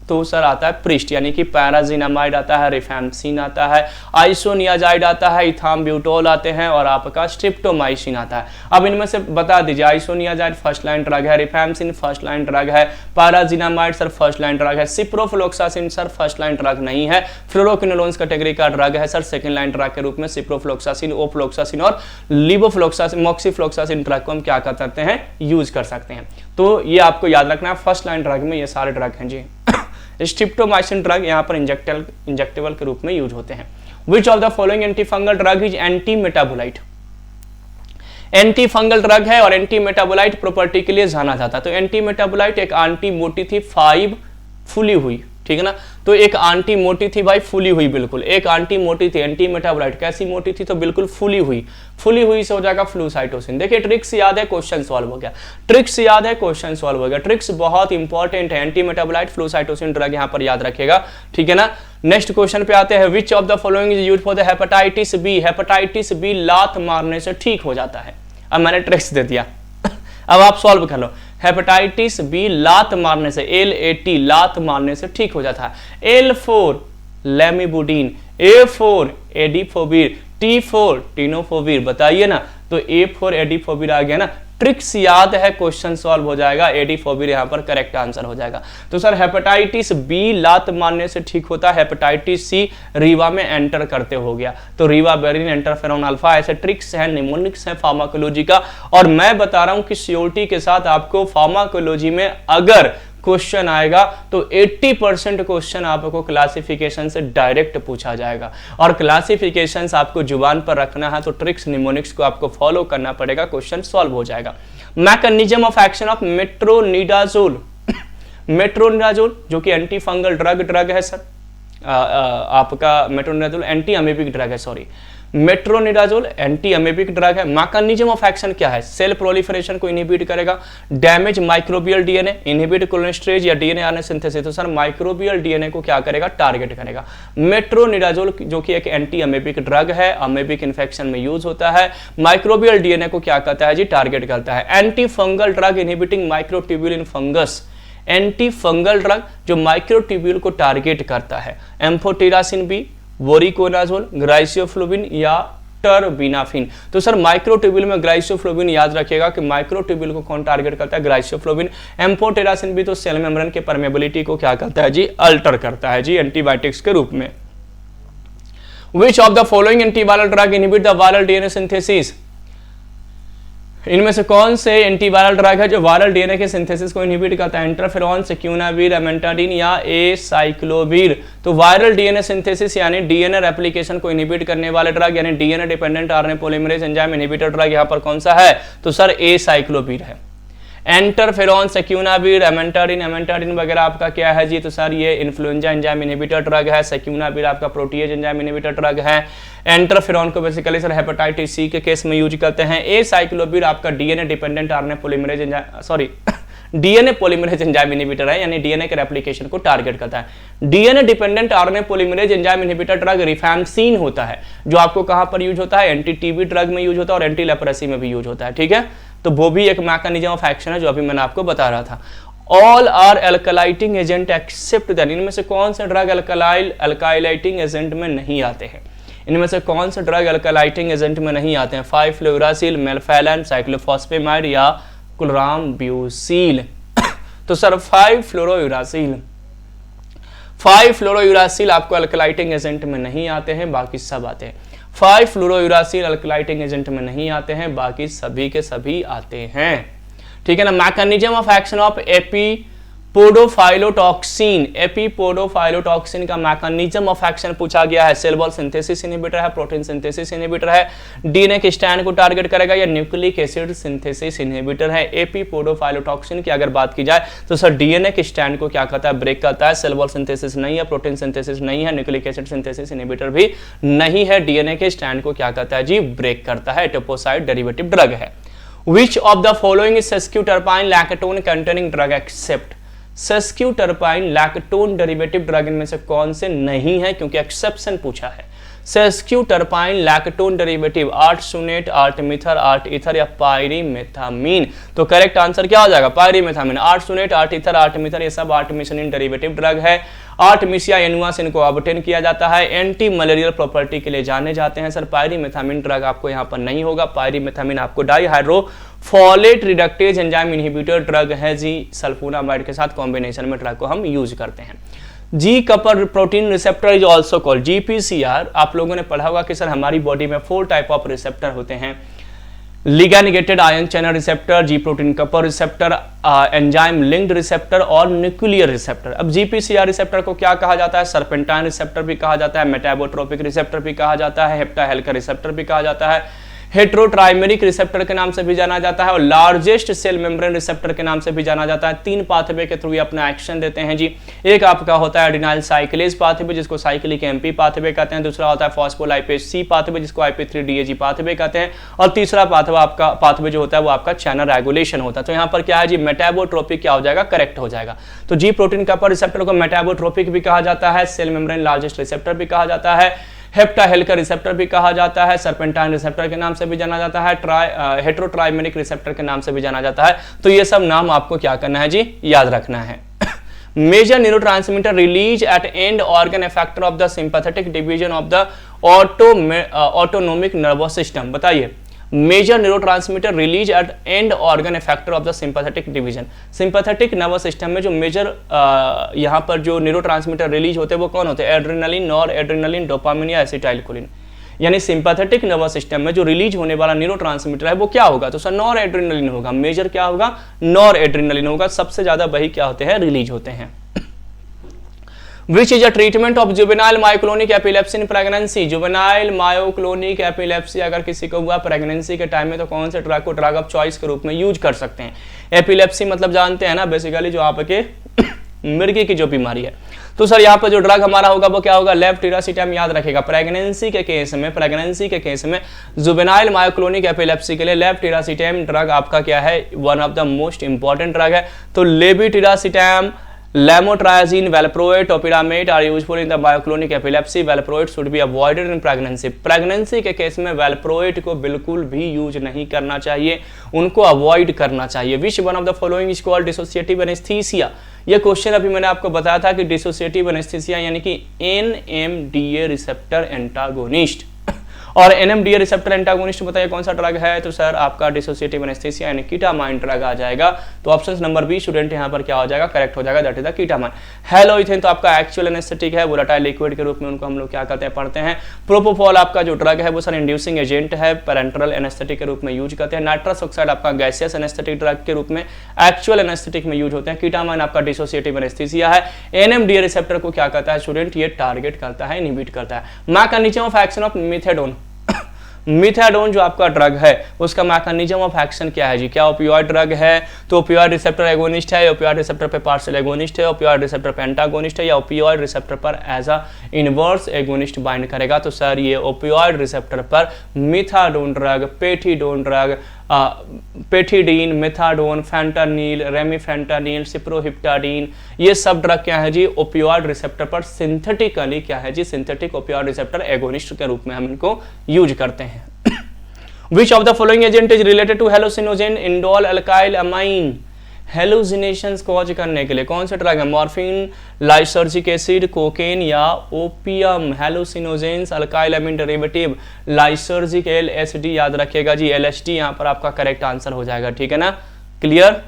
तो सर आता है प्रिस्ट, यानी कि पैराजिनामाइड आता है, रिफैम्सिन आता है, आइसोनियाजाइड आता है, इथाम्ब्यूटोल आते हैं और आपका स्ट्रिप्टोमाइसिन आता है। अब इनमें से बता दीजिए, आइसोनियाजाइड फर्स्ट लाइन ड्रग है, रिफैम्सिन फर्स्ट लाइन ड्रग है, pyrazinamide sir first line drug है, ciprofloxacin sir first line drug नहीं है, फ्लोरोक्विनोलोन्स कैटेगरी का ड्रग है सर सेकंड लाइन ड्रग के रूप में। सिप्रोफ्लोक्सासिन, ओफ्लोक्सासिन और लिवोफ्लोक्सासिन, मॉक्सीफ्लोक्सासिन ड्रग को हम क्या कर सकते हैं, यूज कर सकते हैं। तो ये आपको याद रखना है, फर्स्ट लाइन ड्रग में ये सारे ड्रग हैं जी। स्ट्रिप्टोमाइसिन ड्रग यहाँ पर इंजेक्टेबल के रूप में यूज होते हैं। Which of the following anti fungal drug is anti metabolite? Anti fungal drug है और एंटी मेटाबोलाइट प्रॉपर्टी के लिए जाना जाता है। तो एंटी मेटाबोलाइट एक आंटी मोटी थी 5 फुली हुई, ठीक है ना, तो एक आंटी मोटी थी भाई फुली हुई, बिल्कुल एक आंटी मोटी थी। एंटी मेटाबोलाइट कैसी मोटी थी, तो बिल्कुल फुली हुई, फुली हुई से हो जाएगा फ्लूसाइटोसिन। देखिए ट्रिक्स याद है, क्वेश्चन सॉल्व हो गया, ट्रिक्स याद है, क्वेश्चन सॉल्व हो गया। ट्रिक्स बहुत इंपॉर्टेंट है, एंटी मेटाबोलाइट फ्लूसाइटोसिन ड्रग यहां पर याद रखेगा, ठीक है ना। नेक्स्ट क्वेश्चन पे आते हैं, which of the following is used for the hepatitis B? Hepatitis B लात मारने से ठीक हो जाता है। अब मैंने ट्रिक्स दे दिया अब आप सॉल्व कर लो। हेपेटाइटिस बी लात मारने से, LAT लात मारने से ठीक हो जाता है। L4 लेमिबुडिन, A4 एडिफोविर, T4 टिनोफोविर, बताइए ना, तो A4 एडिफोविर आ गया ना। ट्रिक्स याद है, क्वेश्चन सॉल्व हो जाएगा, एडिफोविर यहां पर करेक्ट आंसर हो जाएगा। तो सर हेपेटाइटिस बी लात मारने से ठीक होता है, हेपेटाइटिस सी रीवा में एंटर करते हो गया, तो रीवाबेरिन, इंटरफेरॉन अल्फा, ऐसे ट्रिक्स हैं, निमोनिक्स हैं फार्माकोलॉजी का। और मैं बता रहा हूं कि सीओटी के साथ आपको फार्माकोलॉजी में अगर क्वेश्चन आएगा तो 80% क्वेश्चन आपको क्लासिफिकेशन से डायरेक्ट पूछा जाएगा, और क्लासिफिकेशंस आपको जुबान पर रखना है, तो ट्रिक्स निमोनिक्स को आपको फॉलो करना पड़ेगा, क्वेश्चन सॉल्व हो जाएगा। Mechanism of action of metronidazole, metronidazole जो कि एंटी फंगल ड्रग है सर, आपका मेट्रोनिडाजोल एंटी अमीबिक ड्रग है, sorry, metronidazole anti amoebic drug है। मैकेनिज्म ऑफ एक्शन क्या है? सेल प्रोलिफरेशन को इनहिबिट करेगा, डैमेज माइक्रोबियल डीएनए, इनहिबिट कोलेस्ट्रेज या डीएनए आरएनए सिंथेसिस, तो सर माइक्रोबियल डीएनए को क्या करेगा, टारगेट करेगा। मेट्रोनिडाजोल जो कि एक एंटी अमीबिक ड्रग है, अमीबिक इन्फेक्शन में यूज होता है, माइक्रोबियल डीएनए को क्या करता है जी, टारगेट करता है। Anti fungal drug inhibiting microtubule in fungus, anti fungal drug जो माइक्रोट्यूब्यूल को टारगेट करता है। एम्फोटेरासिन बी, वोरिकोनाजोल, ग्लाइसियोफ्लोविन या टर्बिनाफिन, तो सर माइक्रोट्यूब्यूल में ग्लाइसियोफ्लोविन याद रखिएगा कि माइक्रोट्यूब्यूल को कौन टारगेट करता है, ग्लाइसियोफ्लोविन। एम्फोटेरासिन भी तो सेल मेम्ब्रेन के परमेबिलिटी को क्या करता है जी, अल्टर करता है जी एंटीबायोटिक्स के रूप में। विच of the following antiviral drug inhibit the viral DNA synthesis? इनमें से कौन से एंटीवायरल ड्रग है जो वायरल डीएनए के सिंथेसिस को इनहिबिट करता है? इंटरफेरॉन, सेक्यूनाविर, एमेंटाडिन या एसाइक्लोविर। तो वायरल डीएनए सिंथेसिस यानी डीएनए रेप्लिकेशन को इनहिबिट करने वाले ड्रग यानी DNA dependent RNA polymerase enzyme inhibitor drug यहाँ पर कौन सा है, तो सर एसाइक्लोविर है। एंटरफेरॉन, सेक्यूनाविर, एमेंटाडिन वगैरह आपका क्या है जी, तो सर ये इन्फ्लुएंजा एंजाइम इनहिबिटर ड्रग है। सेक्यूनाविर आपका प्रोटीएज एंजाइम इनहिबिटर ड्रग है। एंटरफेरॉन को बेसिकली सर हेपेटाइटिस सी के केस में यूज करते हैं। एसाइक्लोविर आपका DNA dependent RNA polymerase enzyme, sorry DNA polymerase enzyme inhibitor है, यानी डीएनए के रेप्लिकेशन को टारगेट करता है। DNA dependent RNA polymerase enzyme inhibitor drug rifampicin होता है, जो आपको कहां पर यूज होता है, एंटी टीबी ड्रग में यूज होता है और एंटी लेप्रेसी में भी यूज होता है, ठीक है। तो वो भी एक मैकेनिज्म ऑफ एक्शन है जो अभी मैंने आपको बता रहा था। All are alkylating agent except that, इनमें से कौन से ड्रग अल्काइलाइटिंग एजेंट में नहीं आते हैं? इनमें से कौन से ड्रग अल्काइलाइटिंग एजेंट में नहीं आते हैं? 5-फ्लोरासिल, मेल्फैलन, साइक्लोफॉस्फेमाइड या क्लोराम्ब्यूसिल। तो सर 5-फ्लोरोयूरासिल आपको अल्कलाइटिंग एजेंट में नहीं आते हैं, बाकी सब आते हैं। 5-फ्लोरोयूरासिल अल्कलाइटिंग एजेंट में नहीं आते हैं, बाकी सभी के सभी आते हैं, ठीक है ना। मैकेनिज्म ऑफ एक्शन ऑफ एपिपोडोफाइलोटॉक्सिन का मैकेनिज्म ऑफ एक्शन पूछा गया है। सेल वॉल सिंथेसिस इनहिबिटर है, प्रोटीन सिंथेसिस इनहिबिटर है, डीएनए के स्ट्रैंड को टारगेट करेगा या न्यूक्लिक एसिड सिंथेसिस इनहिबिटर है। एपिपोडोफाइलोटॉक्सिन की अगर बात की जाए तो सर डीएनए के स्ट्रैंड को क्या करता है, ब्रेक करता है। सेल वॉल सिंथेसिस नहीं है, प्रोटीन सिंथेसिस नहीं है, न्यूक्लिक एसिड सिंथेसिस इनहिबिटर भी नहीं है, डीएनए के स्ट्रैंड को क्या करता है जी, ब्रेक करता है। एटोपोसाइड डेरिवेटिव ड्रग है। Which of the following is sesquiterpine lactone containing drug except? Sesquiterpene lactone derivative drug इनमें से कौन से नहीं है, क्योंकि एक्सेप्शन पूछा है। सेस्क्यूटरपाइन लैक्टोन डेरिवेटिव आर्टसुनेट, आर्टमिथर, आर्टईथर या पायरीमेथामीन। तो करेक्ट आंसर क्या हो जाएगा? पायरीमेथामीन। आर्टसुनेट, आर्टईथर, आर्टमिथर ये सब आर्टमिसनिन डेरिवेटिव ड्रग है। आर्टमिसिया एनुआ से इनको ऑब्टेन किया जाता है, एंटी मलेरियल प्रॉपर्टी के लिए जाने जाते हैं। सर पायरीमेथामीन ड्रग आपको यहाँ पर नहीं होगा। पायरीमेथामीन आपको डाइहाइड्रोफोलेट रिडक्टेज एंजाइम इनहिबिटर ड्रग है जी, सल्फोनामाइड के साथ कॉम्बिनेशन में ड्रग को हम यूज करते हैं। G coupled protein receptor is also called GPCR. आप लोगों ने पढ़ा होगा कि सर हमारी बॉडी में 4 टाइप ऑफ रिसेप्टर होते हैं, ligand ion channel receptor, G protein coupled receptor, enzyme linked receptor और न्यूक्लियर रिसेप्टर। अब जीपीसीआर रिसेप्टर को क्या कहा जाता है? सरपेंटाइन रिसेप्टर भी कहा जाता है, मेटाबोट्रोपिक रिसेप्टर भी कहा जाता है, हेप्टा हेल्कर रिसेप्टर भी कहा जाता है, हेट्रोट्राइमेरिक रिसेप्टर के नाम से भी जाना जाता है और लार्जेस्ट सेल मेम्ब्रेन रिसेप्टर के नाम से भी जाना जाता है। 3 पाथवे के थ्रू ये अपना एक्शन देते हैं जी। एक आपका होता है एडिनाइल साइक्लेज पाथवे जिसको साइक्लिक एमपी पाथवे कहते हैं, दूसरा होता है फॉस्फोलाइपेज सी पाथवे जिसको IP3DAG पाथवे कहते हैं, और तीसरा पाथवे जो होता है वो आपका चैनल रेगुलेशन होता है। तो यहाँ पर क्या है जी? मेटाबोट्रोपिक क्या हो जाएगा? करेक्ट हो जाएगा। तो जी प्रोटीन कपर रिसेप्टर को मेटाबोट्रोपिक भी कहा जाता है, सेल मेम्ब्रेन लार्जेस्ट रिसेप्टर भी कहा जाता है, हेप्टा हेल्कर रिसेप्टर भी कहा जाता है, सरपेंटाइन रिसेप्टर के नाम से भी जाना जाता है, हेट्रोट्राइमेरिक रिसेप्टर के नाम से भी जाना जाता है। तो ये सब नाम आपको क्या करना है जी? याद रखना है। Major neurotransmitter release at end organ effector of the sympathetic division of the autonomic nervous system. बताइए, major neurotransmitter release at end organ effector of the sympathetic division. Sympathetic nervous system में जो मेजर यहाँ पर जो neurotransmitter release होते हैं वो कौन होते हैं? एड्रेनलिन, नॉर एड्रेनलिन, डोपामिन या एसिटाइलकोलिन। यानी सिंपैथेटिक नर्वस सिस्टम में जो रिलीज होने वाला न्यूरोट्रांसमीटर है वो क्या होगा? तो सर नॉर एड्रेनलिन होगा। मेजर क्या होगा? नॉर एड्रेनलिन होगा। सबसे ज्यादा वही क्या होते हैं? रिलीज होते हैं। Which is a treatment of juvenile myoclonic epilepsy in pregnancy? Juvenile myoclonic epilepsy अगर किसी को हुआ प्रेगनेंसी के टाइम में तो कौन से ड्रग को ड्रग ऑफ चॉइस के रूप में यूज कर सकते हैं? एपिलेप्सी मतलब जानते हैं ना, बेसिकली जो आपके मिर्गी की जो बीमारी है। तो सर यहाँ पर जो ड्रग हमारा होगा वो क्या होगा? लेवटिरासिटाम। याद रखेगा प्रेगनेंसी के केस में जुवेनाइल मायोक्लोनिक एपिलेप्सी के लिए लेवटिरासिटाम ड्रग आपका क्या है? One of the most important drug है। तो लेविटिरासिटाम, Lamotrigine, valproate, topiramate are useful in the myoclonic epilepsy. Valproate should be avoided in pregnancy. Pregnancy के केस में valproate को बिल्कुल भी यूज नहीं करना चाहिए, उनको अवॉइड करना चाहिए। Which one of the following is called dissociative anesthesia? ये क्वेश्चन अभी मैंने आपको बताया था कि डिसोसिएटिव एनेस्थीसिया यानी कि NMDA रिसेप्टर एंटागोनिस्ट। और NMDA रिसेप्टर एंटागोनिस्ट बताइए कौन सा ड्रग है? तो सर आपका डिसोसिएटिव एनेस्थीसिया यानी कीटामाइन ड्रग आ जाएगा। तो ऑप्शन नंबर बी स्टूडेंट यहाँ पर क्या हो जाएगा? करेक्ट हो जाएगा, दैट इज द कीटामाइन। हेलोइथेन तो आपका एक्चुअल एनेस्थेटिक है, वोलेटाइल लिक्विड के रूप में उनको हम लोग क्या करते हैं? पढ़ते हैं। प्रोपोफॉल आपका जो ड्रग है वो सर इंड्यूसिंग एजेंट है, पैरेंटरल एनेस्थेटिक के रूप में यूज करते हैं। नाइट्रस ऑक्साइड आपका गैसियस एनेस्थेटिक ड्रग के रूप में एक्चुअल एनेस्थेटिक में यूज होते हैं। कीटामाइन आपका डिसोसिएटिव एनेस्थीसिया है। NMDA रिसेप्टर को क्या करता है स्टूडेंट? ये टारगेट करता है, इनहिबिट करता है। Mechanism of action of methadone. Methadone जो आपका ड्रग है उसका मैकेनिज्म ऑफ एक्शन क्या है जी? क्या ओपियोइड ड्रग है? तो ओपियोइड रिसेप्टर एगोनिस्ट है, ओपियोइड रिसेप्टर पे पार्शियल एगोनिस्ट है, ओपियोइड रिसेप्टर पे एंटागोनिस्ट है, या ओपियोइड रिसेप्टर पर as a inverse agonist bind करेगा? तो सर ये ओपियोइड रिसेप्टर पर मिथाडोन ड्रग, पेठीडोन ड्रग, पेठीडीन, मिथाडोन, फैंटानील, रेमिफेंटानील, सिप्रोहिप्टाडीन, ये सब ड्रग क्या है जी? ओपियोइड रिसेप्टर पर सिंथेटिकली क्या है जी? सिंथेटिक ओपियोइड रिसेप्टर एगोनिस्ट के रूप में हम इनको यूज करते हैं। Which of the following agent is related to hallucinogen indole alkyl amine? Hallucinations cause करने के लिए कौन सा ड्रग है? मॉर्फिन, लाइसर्जिक एसिड, कोकेन या ओपियम? हेलुसिनोजेंस अल्काइल अमीन डेरिवेटिव लाइसर्जिक LSD याद रखिएगा जी, LSD यहाँ पर आपका करेक्ट आंसर हो जाएगा। ठीक है ना? Clear?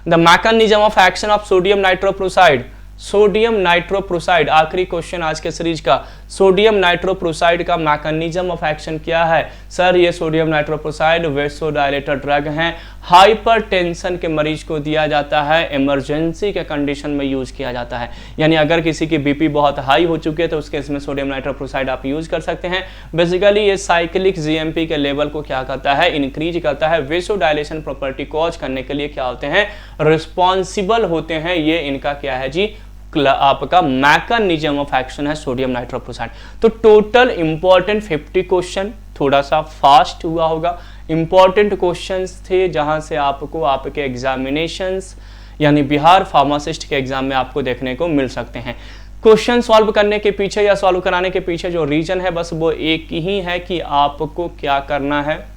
The mechanism of action of sodium nitroprusside. Sodium nitroprusside आखिरी क्वेश्चन आज के सीरीज का। सोडियम नाइट्रोप्रोसाइड का मैकेनिज्म ऑफ एक्शन क्या है? सर ये सोडियम नाइट्रोप्रोसाइड वेसोडायलेटर ड्रग हैं, हाइपरटेंशन के मरीज को दिया जाता है, इमरजेंसी के कंडीशन में यूज किया जाता है। यानी अगर किसी की बीपी बहुत हाई हो चुकी है तो उसके इसमें सोडियम नाइट्रोप्रोसाइड आप यूज कर सकते हैं। बेसिकली ये साइक्लिक GMP के लेवल को क्या करता है? इंक्रीज करता है। वेसोडायलेशन प्रॉपर्टी कॉज करने के लिए क्या होते हैं? रिस्पॉन्सिबल होते हैं। ये इनका क्या है जी? आपका मैकेनिज्म ऑफ एक्शन है सोडियम नाइट्रोप्रोसाइड। तो टोटल इंपॉर्टेंट 50 क्वेश्चन, थोड़ा सा फास्ट हुआ होगा। इंपॉर्टेंट क्वेश्चंस थे जहां से आपको आपके एग्जामिनेशंस यानी बिहार फार्मासिस्ट के एग्जाम में आपको देखने को मिल सकते हैं। क्वेश्चन सॉल्व करने के पीछे या सॉल्व कराने के पीछे जो रीजन है बस वो एक ही है कि आपको क्या करना है,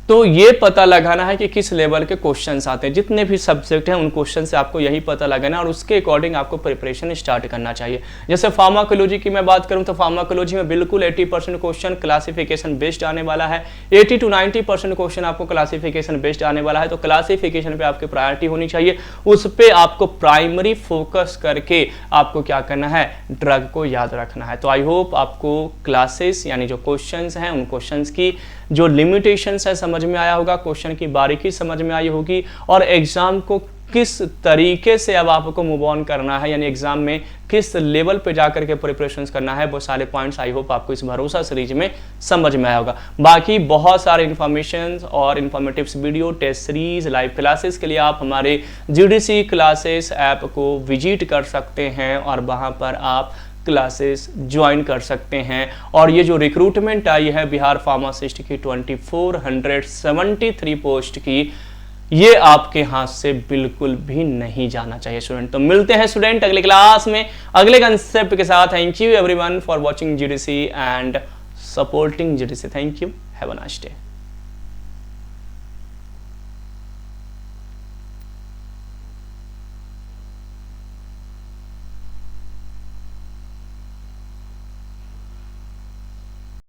तो ये पता लगाना है कि किस लेवल के क्वेश्चंस आते हैं। जितने भी सब्जेक्ट हैं उन क्वेश्चन से आपको यही पता लगाना है और उसके अकॉर्डिंग आपको प्रिपरेशन स्टार्ट करना चाहिए। जैसे फार्माकोलॉजी की मैं बात करूं तो फार्माकोलॉजी में बिल्कुल 80% क्वेश्चन क्लासिफिकेशन बेस्ड आने वाला है, 80 to 90% क्वेश्चन आपको क्लासिफिकेशन बेस्ड आने वाला है। तो क्लासिफिकेशन पे आपकी प्रायोरिटी होनी चाहिए, उस पर आपको प्राइमरी फोकस करके आपको क्या करना है, ड्रग को याद रखना है। तो आई होप आपको क्लासेस यानी जो क्वेश्चंस हैं उन क्वेश्चंस की जो लिमिटेशंस है समझ में आया होगा, क्वेश्चन की बारीकी समझ में आई होगी और एग्जाम को किस तरीके से अब आपको मूव ऑन करना है, यानी एग्जाम में किस लेवल पे जाकर के प्रिपरेशंस करना है, वो सारे पॉइंट्स आई होप आपको इस भरोसा सीरीज में समझ में आया होगा। बाकी बहुत सारे इन्फॉर्मेशन और informatives video, test series, live classes के लिए आप हमारे जीडीसी क्लासेस ऐप को विजिट कर सकते हैं और वहां पर आप क्लासेस ज्वाइन कर सकते हैं। और ये जो रिक्रूटमेंट आई है बिहार फार्मासिस्ट की 2473 पोस्ट की, ये आपके हाथ से बिल्कुल भी नहीं जाना चाहिए स्टूडेंट। तो मिलते हैं स्टूडेंट अगले क्लास में अगले कंसेप्ट के साथ। Thank you everyone for watching GDC and supporting GDC. Thank you, have a nice day.